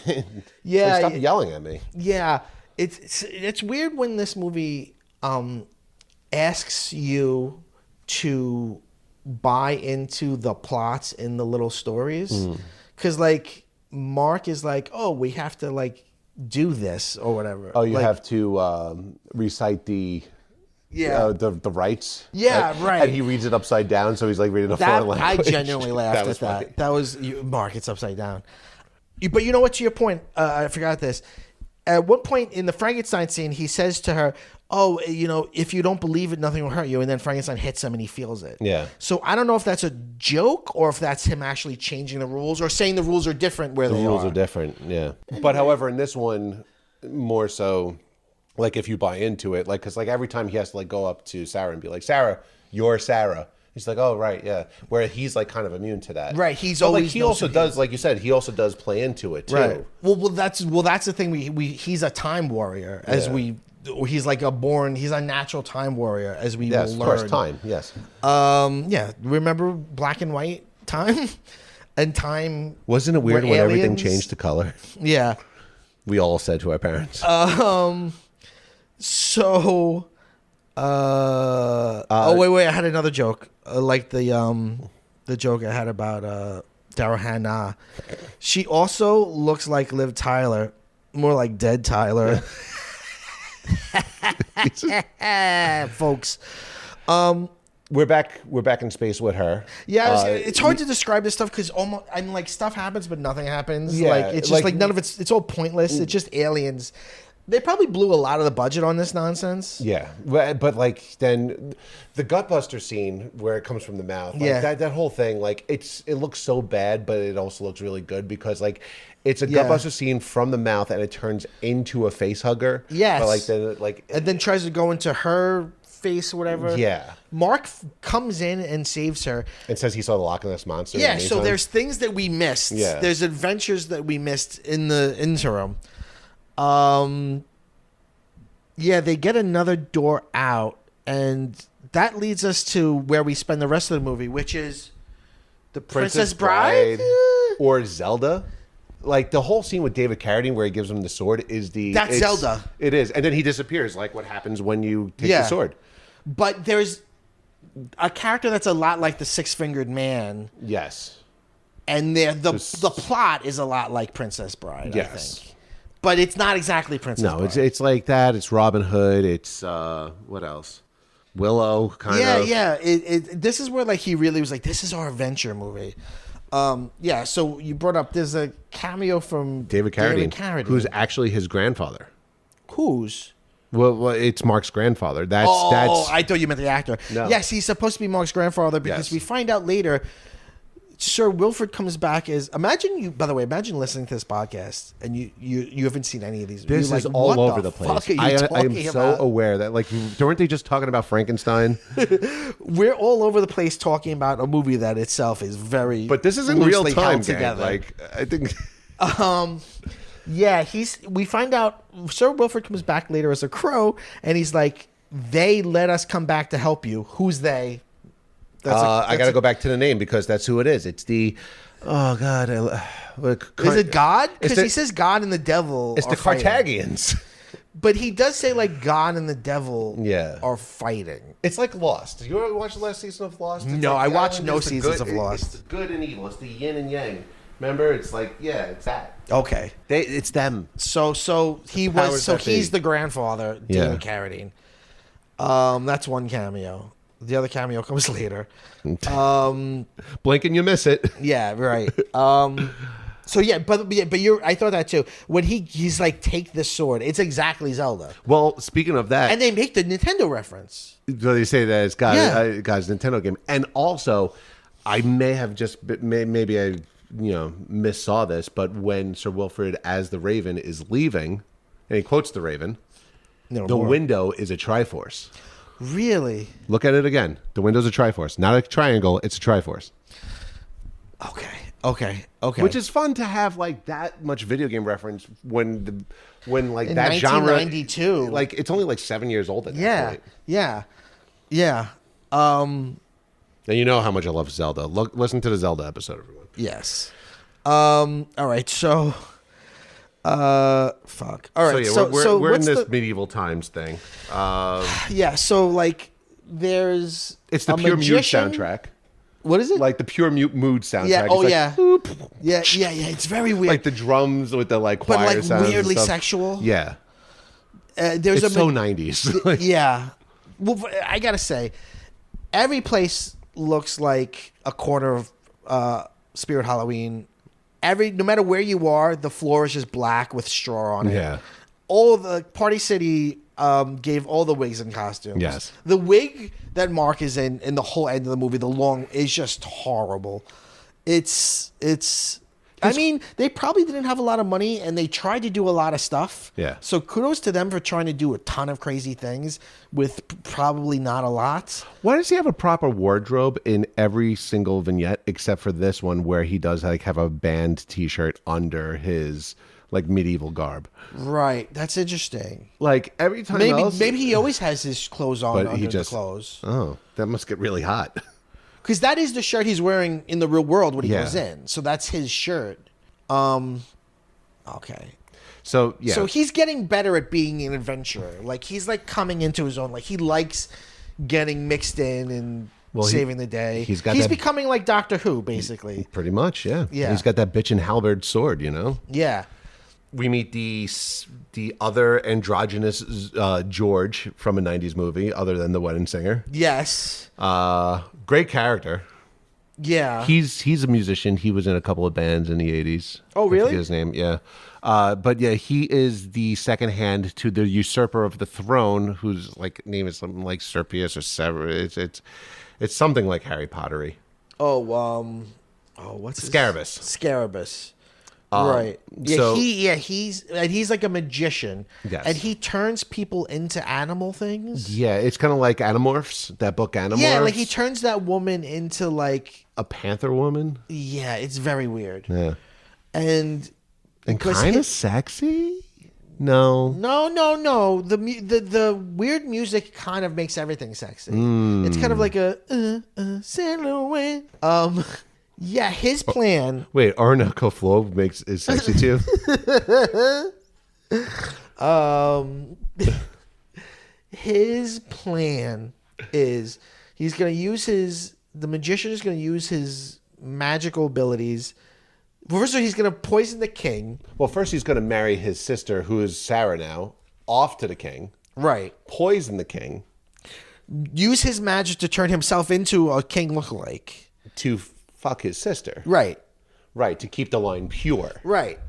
Yeah, Like, stop yelling at me. Yeah, it's weird when this movie asks you to buy into the plots in the little stories, because like Mark is like, oh, we have to like do this or whatever. Oh, you like, have to recite the the rights. Yeah, and, right. And he reads it upside down, so he's like reading a that. foreign I language. genuinely laughed at funny. that. That was Mark. It's upside down. But you know what? To your point, I forgot this. At one point in the Frankenstein scene, he says to her, oh, if you don't believe it, nothing will hurt you. And then Frankenstein hits him and he feels it. Yeah. So I don't know if that's a joke or if that's him actually changing the rules or saying the rules are different where The they rules are. are different, yeah. But however, in this one, more so, like if you buy into it, like because like every time he has to like go up to Sarah and be like, Sarah, you're Sarah. He's like, oh right, yeah. Where he's like kind of immune to that, Right, he's but, always like he knows also who he does, is. like you said, he also does play into it too. Right. Well, that's the thing. He's a time warrior he's like he's a natural time warrior as we Yes, will of learn. course, time. Yes. Yeah. Remember black and white time and time. Wasn't it weird were when everything aliens? changed to color? Yeah. We all said to our parents. So, wait, I had another joke. Like the joke I had about Daryl Hannah. She also looks like Liv Tyler, more like Dead Tyler. Folks. We're back in space with her. Yeah, it's hard to describe this stuff because like stuff happens but nothing happens. Yeah, like it's just like none of it's all pointless. It's just aliens. They probably blew a lot of the budget on this nonsense. Yeah, but like then the gutbuster scene where it comes from the mouth, like that whole thing, like it looks so bad, but it also looks really good because like it's a gutbuster scene from the mouth and it turns into a face hugger. Yes, but and then tries to go into her face or whatever. Yeah, Mark comes in and saves her. It says he saw the Loch Ness monster. Yeah, so there's things that we missed. Yeah, there's adventures that we missed in the interim. Yeah, they get another door out, and that leads us to where we spend the rest of the movie, which is the Princess Bride or Zelda. Like the whole scene with David Carradine where he gives him the sword is That's Zelda. It is, and then he disappears. Like what happens when you take the sword. But there's a character that's a lot like the Six-Fingered Man. Yes, and the plot is a lot like Princess Bride. Yes. I think. But it's not exactly Princess Bride. No, it's like that. It's Robin Hood. It's what else? Willow, kind of. Yeah. This is where like he really was like, this is our adventure movie. Yeah. So you brought up there's a cameo from David Carradine, who's actually his grandfather. Whose? Well, it's Mark's grandfather. That's. I thought you meant the actor. No. Yes, he's supposed to be Mark's grandfather because we find out later. Sir Wilfred comes back as By the way, imagine listening to this podcast and you haven't seen any of these. This You're is like, all what over the the place. fuck are you I am talking so about? aware that like weren't they just talking about Frankenstein? We're all over the place talking about a movie that itself is very. But this is in real loosely time, held gang. together. Like I think. Yeah, we find out Sir Wilfred comes back later as a crow, and he's like, "They let us come back to help you." Who's they? I got to go back to the name because that's who it is. It's the. Oh God! Is it God? Because he says God and the devil. It's are the fighting. Carthagians. But he does say like God and the devil are fighting. It's like Lost. Did you ever watch the last season of Lost? It's No, like I the watched island no is the seasons good- of Lost. It's the good and evil. It's the yin and yang. Remember? It's like it's that. Okay. It's them. So he powers was. So that be. he's the grandfather, Yeah. David Carradine. That's one cameo. The other cameo comes later. Blink and you miss it. Yeah, right. So yeah, but I thought that too. When he's like, take this sword, it's exactly Zelda. Well, speaking of that, And they make the Nintendo reference. so they say that it's God's Yeah. Nintendo game, and also I may have just maybe I missaw this, but when Sir Wilfrid as the Raven is leaving, and he quotes the Raven, No the more. window is a Triforce. Really? Look at it again. The window's a Triforce, not a triangle. It's a Triforce. Okay. Which is fun to have like that much video game reference when like In that genre 1992. like it's only like 7 years old at that Yeah. point. Yeah. And you know how much I love Zelda. Listen to the Zelda episode, everyone. Yes. All right. So. Fuck. All right. So yeah, we're in what's this the- medieval times thing. Yeah. So like, there's It's the a pure magician. mood soundtrack. What is it? Like the pure mood soundtrack. Yeah. It's Oh like, yeah. boop, Yeah. It's very weird. like the drums with the like choir but like sounds and weirdly stuff. sexual. Yeah. There's It's a so 90s. Like, Yeah. Well, I gotta say, every place looks like a corner of Spirit Halloween. No matter where you are, the floor is just black with straw on it. Yeah. All the Party City gave all the wigs and costumes. Yes. The wig that Mark is in the whole end of the movie, the long, is just horrible. It's. I mean, they probably didn't have a lot of money, and they tried to do a lot of stuff. Yeah. So kudos to them for trying to do a ton of crazy things with probably not a lot. Why does he have a proper wardrobe in every single vignette except for this one where he does like have a band T-shirt under his like medieval garb? Right. That's interesting. Like every time else, Maybe he always has his clothes on but under he just the clothes. Oh, that must get really hot. Because that is the shirt he's wearing in the real world when he Yeah. goes in. So that's his shirt. Okay. So yeah, So he's getting better at being an adventurer. Like he's like coming into his own. Like he likes getting mixed in and saving the day. he's got he's that- becoming like Doctor Who, basically. pretty much, yeah. Yeah. He's got that bitch and halberd sword, you know. Yeah. We meet the other androgynous George from a '90s movie, other than the wedding singer. Yes. Great character. Yeah. He's a musician. He was in a couple of bands in the '80s. Oh, really? I forget his name. Yeah. But yeah, he is the second hand to the usurper of the throne, whose like name is something like Serpius or Severus. It's something like Harry Pottery. What's his- Scarabus. Scarabus. Right. Yeah, so- he's like a magician. Yes. And he turns people into animal things. Yeah, it's kind of like Animorphs, that book Animorphs. Yeah, like he turns that woman into like a panther woman. yeah, it's very weird. Yeah. And because kind of his- silly. No. No. The weird music kind of makes everything sexy. It's kind of like a silhouette. Yeah, his plan. Wait, Orinoco Flow is sexy too. His plan is the magician is going to use his magical abilities. First of all, he's going to poison the king. Well, first he's going to marry his sister, who is Sarah now, off to the king. Right. Poison the king Use his magic to turn himself into a king lookalike. to fuck his sister. Right. Right, to keep the line pure. Right.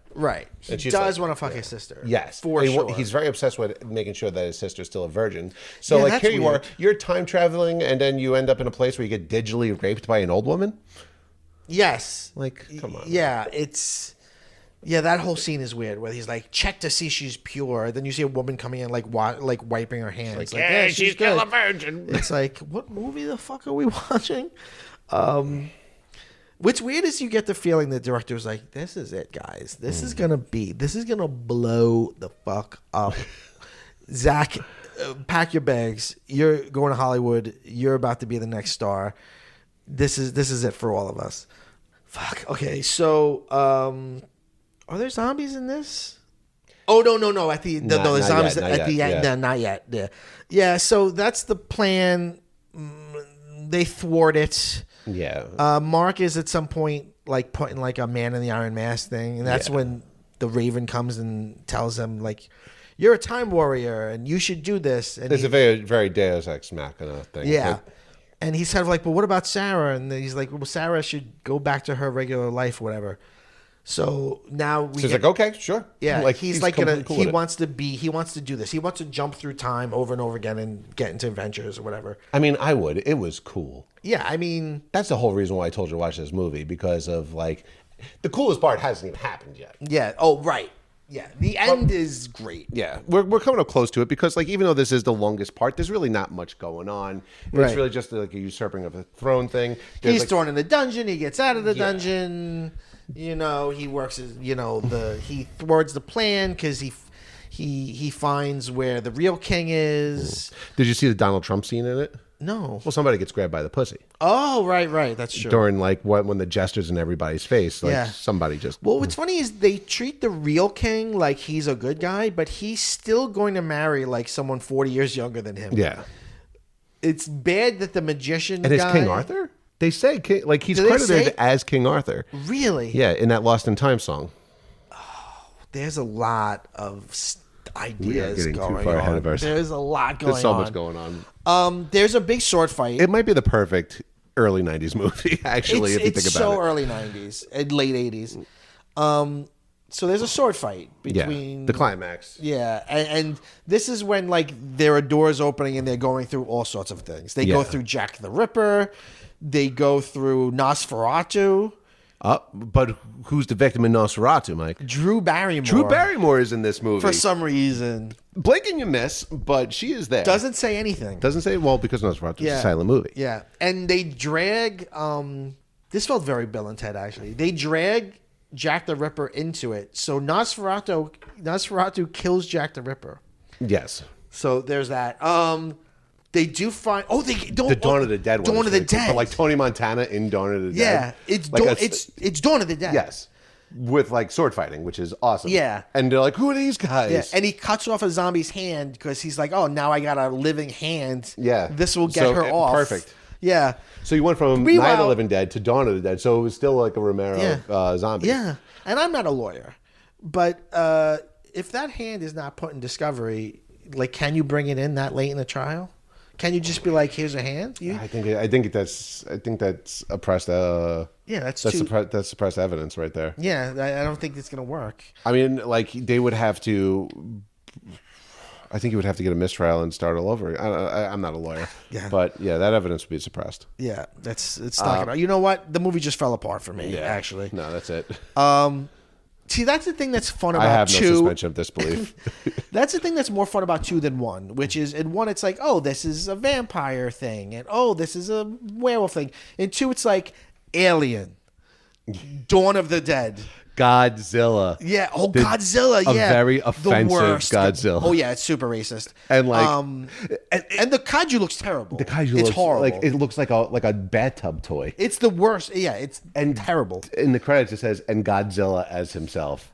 He And she's does like- want to fuck his sister. Yes, For And sure. He's very obsessed with making sure that his sister's still a virgin. So, Yeah, like, that's here you weird. are, you're time traveling, and then you end up in a place where you get digitally raped by an old woman. Yes. Like, come on. Yeah, that whole scene is weird where he's like, check to see she's pure. Then you see a woman coming in like wiping her hands. Like, yeah, she's still a good. virgin. It's like, what movie the fuck are we watching? What's weird is you get the feeling the director was like, this is it, guys. This is gonna blow the fuck up. Zach, pack your bags. You're going to Hollywood. You're about to be the next star. This is it for all of us. Fuck. Okay, so are there zombies in this? Oh no! At the Not zombies yet, not at the yet, end. yeah. No, not yet. Yeah. So that's the plan. They thwart it. Yeah. Mark is at some point like putting like a Man in the Iron Mask thing, and that's Yeah. when the Raven comes and tells him like, you're a time warrior and you should do this. And It's a very, very Deus Ex Machina thing. yeah. And he's kind of like, but what about Sarah? And then he's like, well, Sarah should go back to her regular life or whatever. So now So he's like, okay, sure. yeah, like he's like completely cool he with it. wants to do this. He wants to jump through time over and over again and get into adventures or whatever. I mean, I would. It was cool. Yeah, I mean, That's the whole reason why I told you to watch this movie, because of like the coolest part hasn't even happened yet. yeah. Oh, right. Yeah, the end is great. Yeah, we're coming up close to it, because like even though this is the longest part, there's really not much going on. Right. It's really just like a usurping of a throne thing. There's, He's like, thrown in the dungeon. He gets out of the dungeon. You know, he works as he thwarts the plan because he finds where the real king is. Did you see the Donald Trump scene in it? No. Well, somebody gets grabbed by the pussy Oh, right. That's true. during like when the jester's in everybody's face. Like somebody just. Well, what's funny is they treat the real king like he's a good guy, but he's still going to marry like someone 40 years younger than him. Yeah, It's bad that the magician and it's guy, King Arthur. They say King, like he's Do they credited say- as King Arthur. Really? Yeah, in that Lost in Time song. There's a lot of ideas getting too going far on. ahead of ourselves. There's a lot going There's so on. much going on. There's a big sword fight. It might be the perfect early '90s movie, actually, if you think it's about so it. early 90s and late 80s. So there's a sword fight between the climax. Yeah, and this is when like there are doors opening and they're going through all sorts of things. They go Yeah. through Jack the Ripper, they go through Nosferatu, But who's the victim in Nosferatu, Mike? Drew Barrymore. Drew Barrymore is in this movie. for some reason Blink and you miss, but she is there. doesn't say anything. Doesn't say, well, because Nosferatu is a silent movie. Yeah, and they drag. This felt very Bill and Ted actually. They drag Jack the Ripper into it. So Nosferatu kills Jack the Ripper. Yes. So there's that. They do find. Oh, they don't. The Dawn of the Dead one. Dawn is of the really cool. Dead. But like Tony Montana in Dawn of the Dead. Yeah, it's Like it's Dawn of the Dead. Yes. With like sword fighting, which is awesome. Yeah. And they're like, who are these guys? Yeah, and he cuts off a zombie's hand because he's like, oh, now I got a living hand. Yeah. This will get So, her off. perfect. Yeah. So you went from Night of the Living Dead to Dawn of the Dead. So it was still like a Romero zombie. Yeah. And I'm not a lawyer, but if that hand is not put in discovery, like, can you bring it in that late in the trial? Can you just be like, here's a hand? I think that's oppressed. Yeah, that's suppressed evidence right there. Yeah, I don't think it's gonna work. I mean, like they would have to. I think you would have to get a mistrial and start all over. I'm not a lawyer. Yeah. But yeah, that evidence would be suppressed. Yeah, it's not gonna. You know what? The movie just fell apart for me. Yeah. Actually. No, that's it. See, that's the thing that's fun about I have no two. suspension of disbelief. That's the thing that's more fun about two than one, which is in one it's like, oh, this is a vampire thing, and oh, this is a werewolf thing. In two, it's like Alien, Dawn of the Dead. Godzilla. Yeah. Oh, Godzilla. A Yeah. very The offensive worst. Godzilla. Oh yeah, it's super racist. And like, and the kaiju looks terrible. the kaiju it's looks horrible. like it looks like a bathtub toy. It's the worst. Yeah, it's terrible. In the credits, it says "and Godzilla as himself."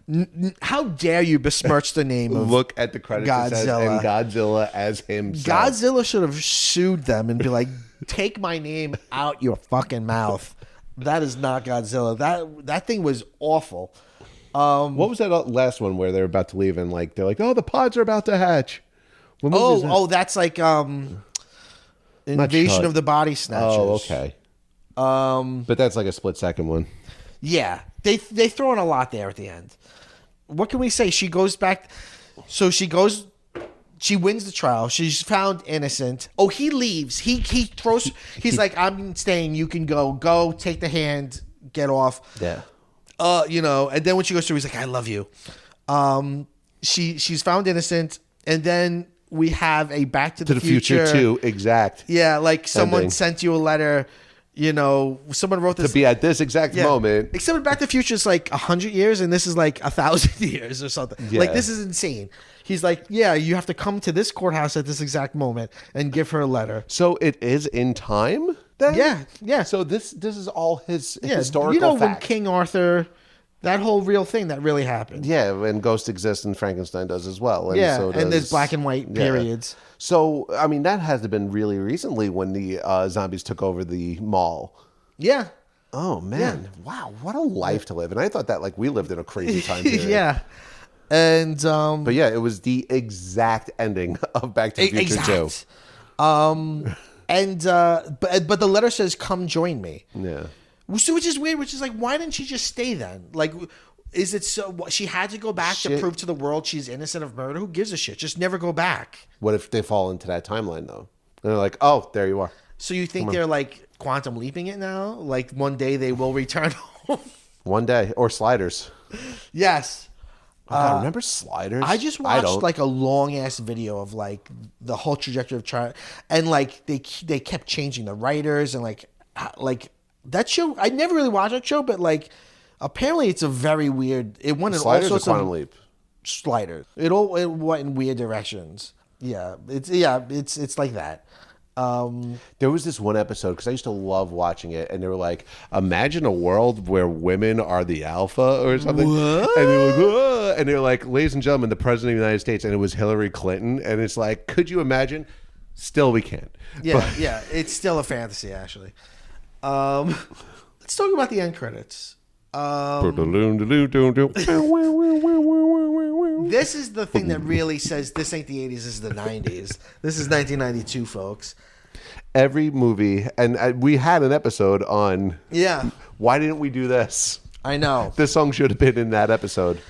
How dare you besmirch the name of Look at the credits. It says Godzilla. "and Godzilla as himself." Godzilla should have sued them and be like, take my name out your fucking mouth. That is not Godzilla. That thing was awful. What was that last one where they're about to leave and like they're like, "Oh, the pods are about to hatch." What movie is that? That's like Invasion Chud. of the Body Snatchers. Oh, okay. But that's like a split second one. Yeah, they throw in a lot there at the end. What can we say? She goes back. So she goes. She wins the trial. She's found innocent. Oh, he leaves. He throws. He's like, I'm staying. You can go. Go. Take the hand. Get off. Yeah. And then when she goes through, he's like, I love you. She's found innocent, and then we have a Back to the Future 2 exact. Yeah, like someone ending. sent you a letter. Someone wrote this To be at this exact moment. Except Back to the Future is like 100 years, and this is like 1,000 years or something. Yeah. Like, this is insane. He's like, yeah, you have to come to this courthouse at this exact moment and give her a letter. So it is in time then? Yeah. So this is all his Yeah, historical when fact. King Arthur, that whole real thing that really happened. Yeah, and Ghost exists and Frankenstein does as well. And Yeah, so and there's does- black and white yeah. periods. So, I mean, that has to have been really recently when the zombies took over the mall. Yeah. Oh, man. Wow, what a life to live. And I thought that, like, we lived in a crazy time period. Yeah. And But yeah, it was the exact ending of Back to the Future 2. But the letter says, "Come join me." Yeah. So which is weird. Which is like, why didn't she just stay then? Like, is it so? She had to go back to prove to the world she's innocent of murder. Who gives a shit? Just never go back. What if they fall into that timeline though? And they're like, oh, there you are. So you think they're like quantum leaping it now? Like one day they will return home. One day, or Sliders. Yes. Oh, God, remember Sliders? I just watched like a long ass video of like the whole trajectory of China, and like they kept changing the writers and like that show. I never really watched that show, but like apparently it's a very weird. It went in all Sliders or sorts Quantum of Leap? Sliders. It went in weird directions. It's like that. There was this one episode, because I used to love watching it, and they were like, imagine a world where women are the alpha or something. What? And they were like, whoa. And they were like, ladies and gentlemen, the president of the United States, and it was Hillary Clinton. And it's like, could you imagine? Still, we can't. Yeah, it's still a fantasy, actually. Let's talk about the end credits. This is the thing that really says this ain't the 80s, this is the 90s. This is 1992, folks. Every movie, and we had an episode on why didn't we do this? I know. This song should have been in that episode.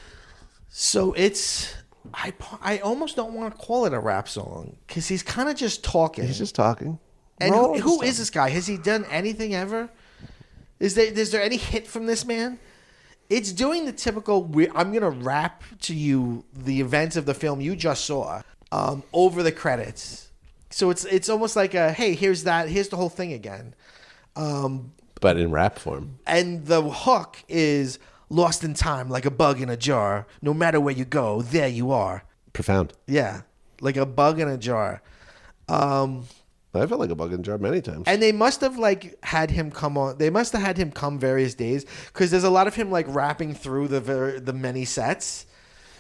So it's... I almost don't want to call it a rap song because he's kind of just talking. He's just talking. And who is this guy? Has he done anything ever? Is there any hit from this man? It's doing the typical, I'm going to rap to you the events of the film you just saw over the credits. So it's almost like hey, here's the whole thing again. But in rap form. And the hook is lost in time like a bug in a jar. No matter where you go, there you are. Profound. Yeah, like a bug in a jar. I felt like a bug in a jar many times. And they must have like had him come on. They must have had him come various days because there's a lot of him like rapping through the many sets.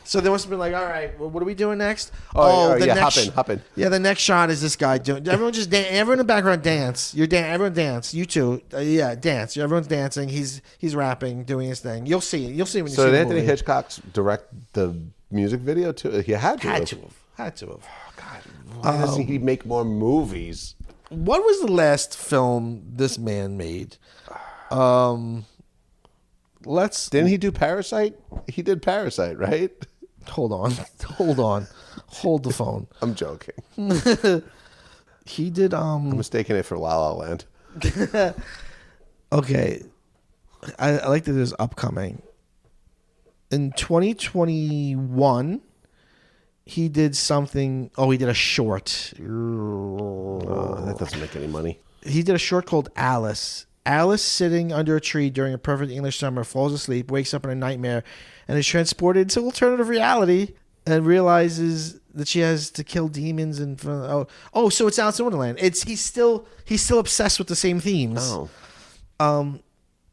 So they must have been like, all right, well, what are we doing next? Hop in. Yeah, the next shot is this guy doing. Everyone just dance. Everyone in the background dance. Everyone dance. You too. Dance. Everyone's dancing. He's rapping, doing his thing. You'll see it. You'll see when you see So the did Anthony movie. Hitchcock direct the music video too? He had to have. Had to have. Oh, God. Why doesn't he make more movies? What was the last film this man made? Didn't he do Parasite? He did Parasite, right? Hold on. Hold the phone. I'm joking. He did I'm mistaking it for La La Land. Okay. I like that there's upcoming. In 2021, he did something. Oh, he did a short. That doesn't make any money. He did a short called Alice. Alice, sitting under a tree during a perfect English summer, falls asleep, wakes up in a nightmare, and is transported to alternative reality and realizes that she has to kill demons and so it's Alice in Wonderland. He's still obsessed with the same themes. Oh.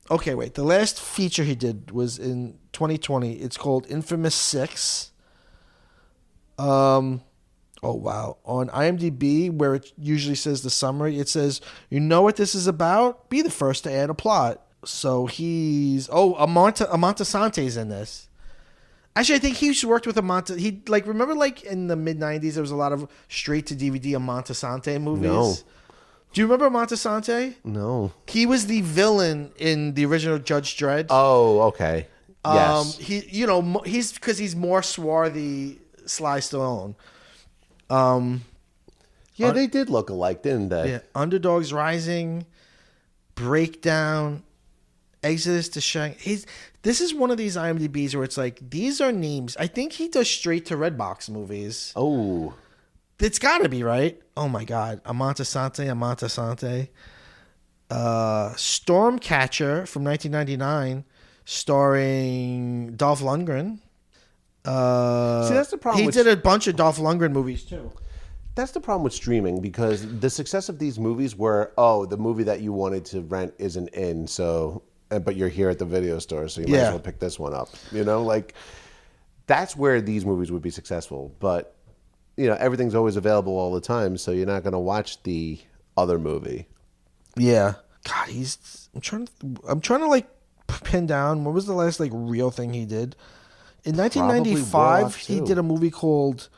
Okay, wait. The last feature he did was in 2020. It's called Infamous 6. Oh, wow. On IMDb, where it usually says the summary, it says, you know what this is about? Be the first to add a plot. So he's... Oh, Amontesante's in this. Actually, I think he worked with Amonte... He, like, remember, like, in the mid-90s, there was a lot of straight-to-DVD Amontesante movies? No. Do you remember Amontesante? No. He was the villain in the original Judge Dredd. Oh, okay. Yes. He's because he's more swarthy Sly Stallone. They did look alike, didn't they? Yeah. Underdogs Rising, Breakdown, Exodus to Shanghai. This is one of these IMDb's where it's like, these are names. I think he does straight to Redbox movies. Oh. It's got to be, right? Oh, my God. Amontesante. Stormcatcher from 1999, starring Dolph Lundgren. See, that's the problem. He did a bunch of Dolph Lundgren movies, too. That's the problem with streaming, because the success of these movies where, the movie that you wanted to rent isn't in, but you're here at the video store, so you might as well pick this one up. That's where these movies would be successful. But, everything's always available all the time, so you're not going to watch the other movie. Yeah. God, I'm trying to like pin down what was the last like real thing he did. In Probably 1995, Warlock he too. did a movie called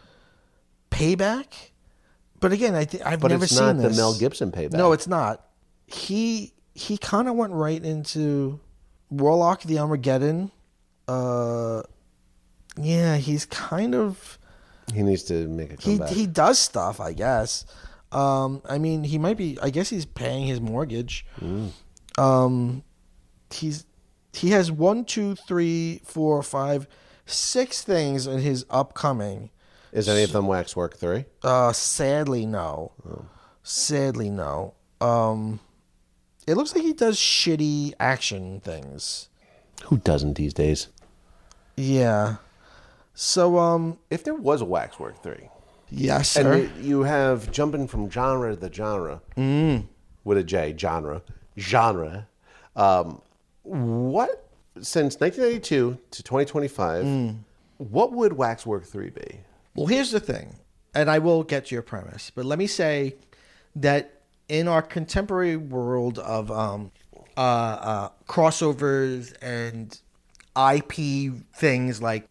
Payback. But again, I've But never it's seen not this. the Mel Gibson Payback. No, it's not. He kind of went right into Warlock the Armageddon. Yeah, he's kind of He needs to make a he comeback. he does stuff, I guess. I mean, he might be. I guess he's paying his mortgage. He has 1, 2, 3, 4, 5, 6 things in his upcoming. Is any of them Waxwork 3? Sadly, no. Sadly, no. It looks like he does shitty action things. Who doesn't these days? Yeah. So, If there was a Waxwork 3, yes, sir. and you have jumping from genre to genre, with a J, genre, what, since 1992 to 2025, what would Waxwork 3 be? Well, here's the thing, and I will get to your premise, but let me say that in our contemporary world of crossovers and IP things like,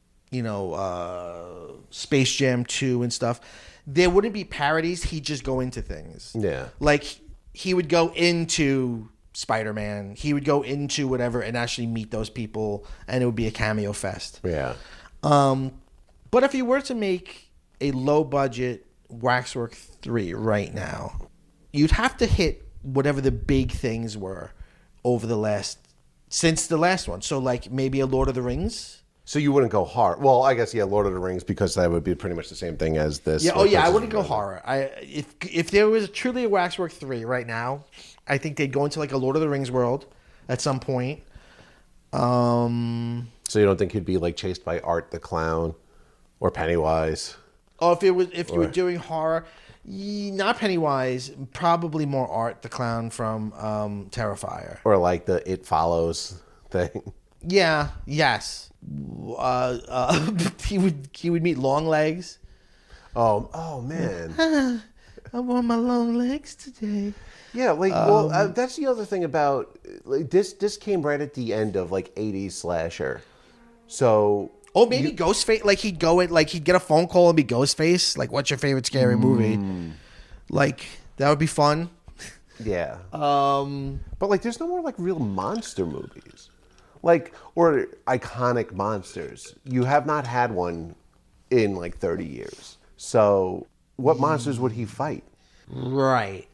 Space Jam 2 and stuff, there wouldn't be parodies. He'd just go into things. Yeah. Like, he would go into Spider-Man. He would go into whatever and actually meet those people, and it would be a cameo fest. Yeah. But if you were to make a low-budget Waxwork 3 right now, you'd have to hit whatever the big things were since the last one. So, like, maybe a Lord of the Rings. So you wouldn't go horror. Well, I guess, yeah, Lord of the Rings, because that would be pretty much the same thing as this. Yeah. Oh, yeah. I wouldn't go horror. If there was truly a Waxwork 3 right now, I think they'd go into like a Lord of the Rings world at some point. So you don't think he'd be like chased by Art the Clown or Pennywise? Oh, if you were doing horror, not Pennywise, probably more Art the Clown from Terrifier. Or like the It Follows thing? Yeah. Yes. He would meet Longlegs. Oh man. I want my long legs today. Yeah, like, well, that's the other thing about, like, this came right at the end of, like, 80s slasher. So... Oh, maybe Ghostface, like, he'd get a phone call and be Ghostface. Like, what's your favorite scary movie? Like, that would be fun. Yeah. But, like, there's no more, like, real monster movies. Like, or iconic monsters. You have not had one in, like, 30 years. So, what monsters would he fight? Right.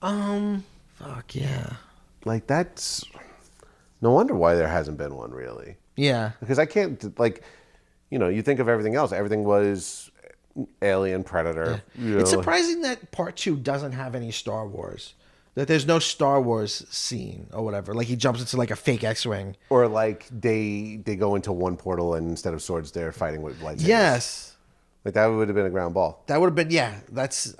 Fuck yeah. Like, that's... No wonder why there hasn't been one, really. Yeah. Because I can't, like... you think of everything else. Everything was Alien, Predator. Yeah. It's surprising that part 2 doesn't have any Star Wars. That there's no Star Wars scene or whatever. Like, he jumps into, like, a fake X-Wing. Or, like, they go into one portal and instead of swords, they're fighting with lightsabers. Yes. Like, that would have been a ground ball. That would have been, yeah. That's...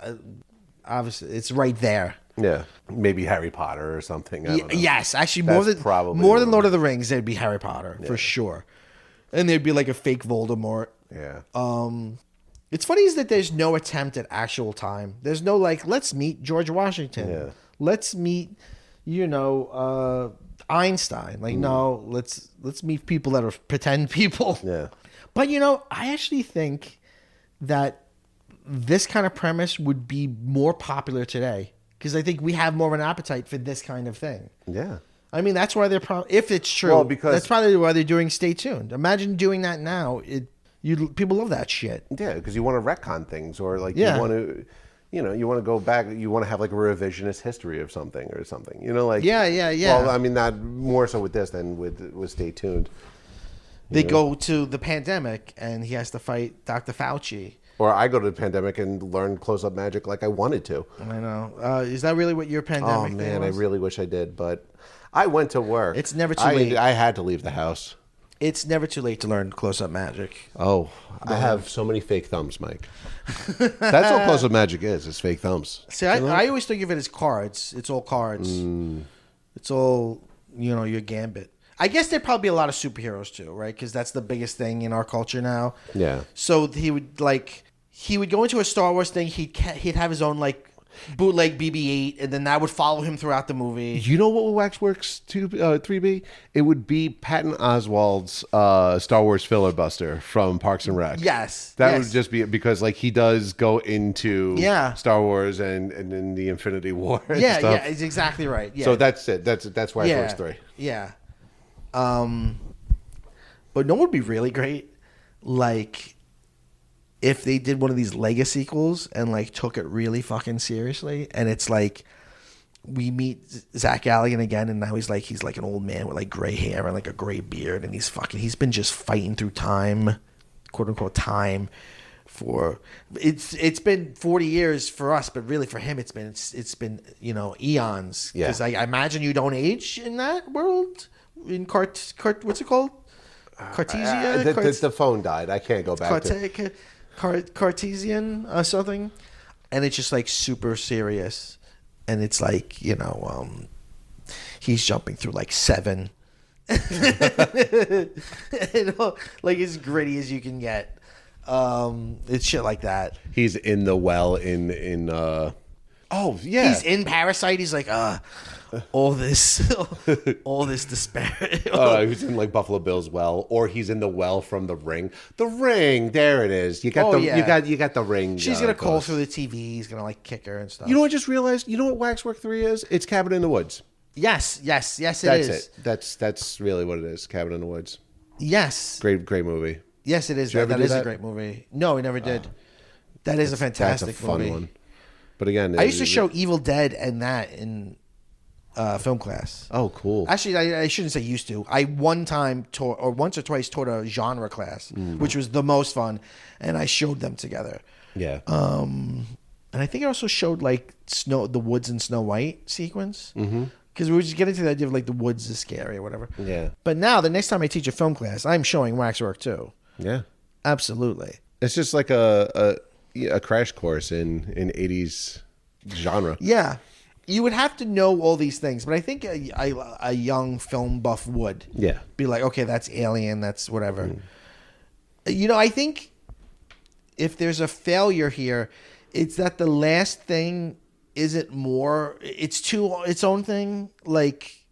obviously, it's right there. Yeah, maybe Harry Potter or something. I don't know. Yes, actually, That's probably more than Lord of the Rings, it'd be Harry Potter for sure, and there'd be like a fake Voldemort. Yeah. It's funny is that there's no attempt at actual time. There's no like, let's meet George Washington. Yeah. Let's meet, Einstein. Like, no, let's meet people that are pretend people. Yeah. But I actually think that this kind of premise would be more popular today because I think we have more of an appetite for this kind of thing. Yeah. I mean, that's why they're if it's true. Well, because that's probably why they're doing Stay Tuned. Imagine doing that now. People love that shit. Yeah, because you want to retcon things, or like Yeah. you want to, you want to go back. You want to have like a revisionist history of something or something. Like Yeah. Well, I mean, not more so with this than with Stay Tuned. They go to the pandemic, and he has to fight Dr. Fauci. Or I go to the pandemic and learn close-up magic like I wanted to. I know. Is that really what your pandemic Oh thing man, I was? really wish I did, but I went to work. It's never too late. I had to leave the house. It's never too late to learn close-up magic. Oh, I have so many fake thumbs, Mike. That's all close-up magic is. It's fake thumbs. See, I always think of it as cards. It's all cards. It's all, your gambit. I guess there'd probably be a lot of superheroes too, right? Because that's the biggest thing in our culture now. Yeah. So he would go into a Star Wars thing. He'd have his own like bootleg BB-8, and then that would follow him throughout the movie. You know what would Waxworks 3 be? It would be Patton Oswalt's Star Wars filibuster from Parks and Rec. Yes. That would just be because like he does go into Yeah. Star Wars and in the Infinity War and Yeah, stuff. yeah, it's exactly right. Yeah. So that's it. That's Waxworks 3. Yeah. But no one would be really great? Like, if they did one of these Lego sequels and like took it really fucking seriously, and it's like we meet Zach Galligan again, and now he's like an old man with like gray hair and like a gray beard, and he's been just fighting through time, quote unquote time, for it's been 40 years for us, but really for him it's been eons. Yeah. Because I imagine you don't age in that world in what's it called? Cartesia. The phone died. I can't go back to Cartesian or something, and it's just like super serious, and it's like he's jumping through like 7 like as gritty as you can get. It's shit like that. He's in the well in oh yeah, he's in Parasite. He's like all this despair. He's in like Buffalo Bill's well, or he's in the well from The Ring. The Ring, there it is. You got you got The Ring. She's gonna call through the TV. He's gonna like kick her and stuff. You know what I just realized? You know what Waxwork 3 is? It's Cabin in the Woods. Yes, it is. That's it. That's really what it is. Cabin in the Woods. Yes. Great movie. Yes, it is. That is a great movie. No, we never did. That is a fantastic That's a fun movie. one. But again, I used to show Evil Dead and that in film class. Oh, cool. Actually, I shouldn't say used to. I once or twice taught a genre class, which was the most fun, and I showed them together. Yeah. And I think I also showed like the woods in Snow White sequence. Because we were just getting to the idea of like the woods is scary or whatever. Yeah. But now the next time I teach a film class, I'm showing Waxwork too. Yeah. Absolutely. It's just like a crash course in 80s genre. Yeah. You would have to know all these things, but I think a young film buff would. Yeah. Be like, okay, that's Alien, that's whatever. I think if there's a failure here, it's that the last thing isn't more. It's its own thing. Like,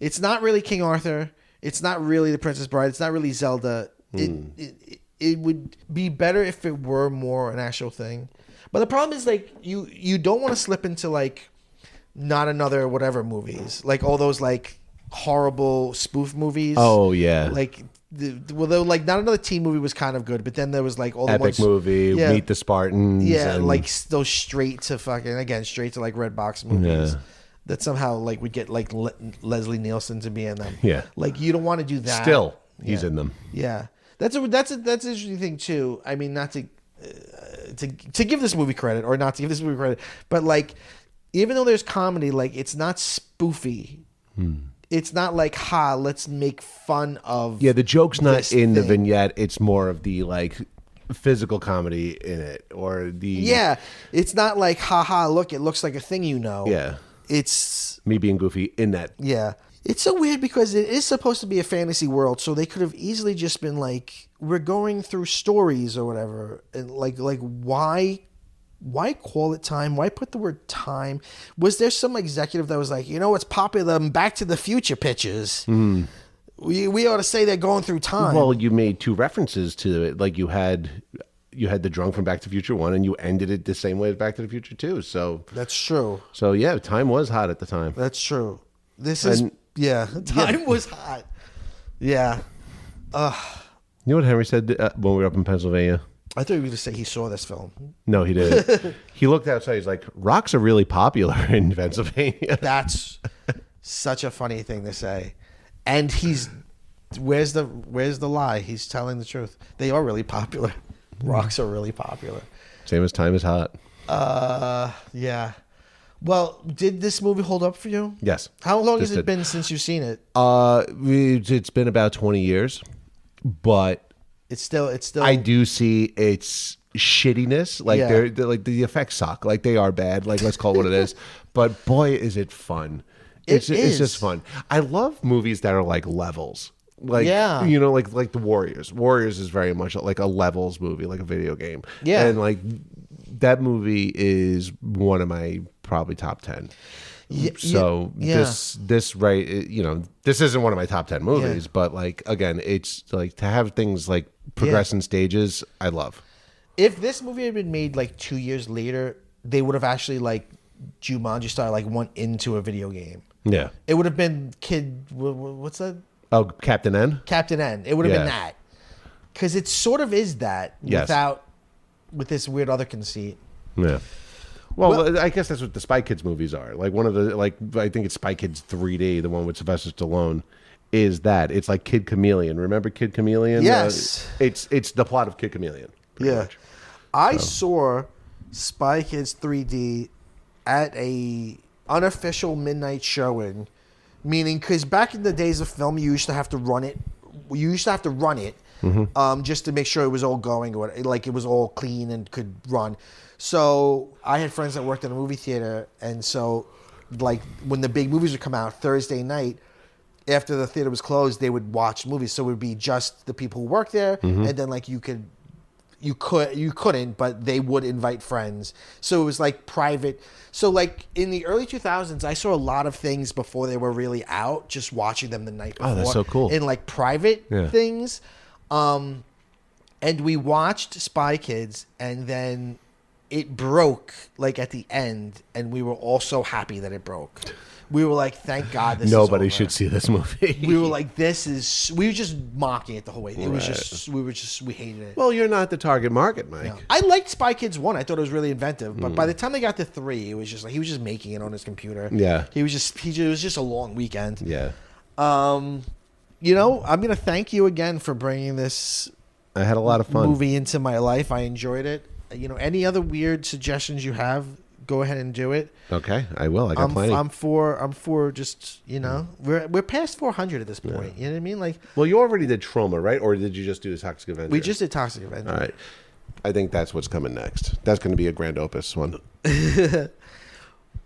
it's not really King Arthur. It's not really The Princess Bride. It's not really Zelda. It would be better if it were more an actual thing. But the problem is, like, you don't want to slip into like not another whatever movies, like all those like horrible spoof movies. Oh yeah, like like not another teen movie was kind of good, but then there was like all the Epic ones, movie, Meet the Spartans. Yeah, and... like those straight to like red box movies. Yeah. That somehow like would get like Leslie Nielsen to be in them. Yeah, like you don't want to do that. Still, he's in them. Yeah, that's an interesting thing too. I mean, not to give this movie credit or not to give this movie credit, but like even though there's comedy, like it's not spoofy. It's not like let's make fun of. Yeah, the joke's not in the thing. vignette. It's more of the like physical comedy in it, or the It's not like look, it looks like a thing, Yeah, it's me being goofy in that. Yeah. It's so weird because it is supposed to be a fantasy world, so they could have easily just been like, we're going through stories or whatever. And like why call it time? Why put the word time? Was there some executive that was like, what's popular? Back to the Future pitches. We ought to say they're going through time. Well, you made 2 references to it. Like you had the drunk from Back to the Future 1, and you ended it the same way as Back to the Future 2. So that's true. So yeah, time was hot at the time. That's true. Time was hot. Yeah. You know what Henry said when we were up in Pennsylvania? I thought you were going to say he saw this film. No, he didn't. He looked outside. He's like, rocks are really popular in Pennsylvania. That's such a funny thing to say. And where's the lie? He's telling the truth. They are really popular. Rocks are really popular. Same as time is hot. Yeah. Well, did this movie hold up for you? Yes. How long has it been since you've seen it? It's been about 20 years, but it's still. I do see its shittiness. Like they're like the effects suck. Like they are bad. Like let's call it what it is. But boy, is it fun. It's just fun. I love movies that are like levels. Like like the Warriors. Warriors is very much like a levels movie, like a video game. Yeah. And like that movie is one of my probably top 10. So this right, this isn't one of my top 10 movies, but like again, it's like to have things like progress in stages. I love. If this movie had been made like 2 years later, they would have actually like Jumanji style like went into a video game. Yeah, it would have been what's that? Oh, Captain N. Captain N. It would have been that because it sort of is that with this weird other conceit. Yeah. Well, I guess that's what the Spy Kids movies are. Like one of the I think it's Spy Kids 3D, the one with Sylvester Stallone, is that it's like Kid Chameleon. Remember Kid Chameleon? Yes. It's the plot of Kid Chameleon. Much. I saw Spy Kids 3D at a unofficial midnight showing, meaning because back in the days of film, you used to have to run it. Just to make sure it was all going, or like it was all clean and could run. So I had friends that worked in a movie theater, and so like when the big movies would come out Thursday night, after the theater was closed, they would watch movies. So it would be just the people who worked there, and then like you couldn't, but they would invite friends. So it was like private. So like in the early 2000s, I saw a lot of things before they were really out, just watching them the night before. Oh, that's so cool. In like private things. And we watched Spy Kids, and then it broke like at the end, and we were all so happy that it broke. We were like, thank God this Nobody is over. should see this movie. We were like, we were just mocking it the whole way. It was we hated it. Well, you're not the target market, Mike. No. I liked Spy Kids 1. I thought it was really inventive. But by the time they got to 3, it was just like he was just making it on his computer. Yeah. It was just a long weekend. Yeah. I'm gonna thank you again for bringing this I had a lot of fun. Movie into my life. I enjoyed it. Any other weird suggestions you have, go ahead and do it. Okay, I will. I got plenty. I'm for just we're past 400 at this point. You know what I mean? Like, well, you already did Trauma, right? Or did you just do Toxic Avenger? We just did Toxic Avenger. All right. I think that's what's coming next. That's going to be a grand opus one.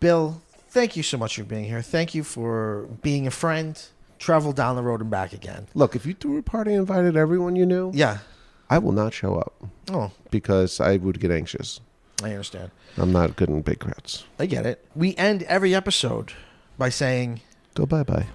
Bill, thank you so much for being here. Thank you for being a friend. Travel down the road and back again. Look, if you threw a party and invited everyone you knew, I will not show up. Oh, because I would get anxious. I understand. I'm not good in big crowds. I get it. We end every episode by saying, go bye-bye.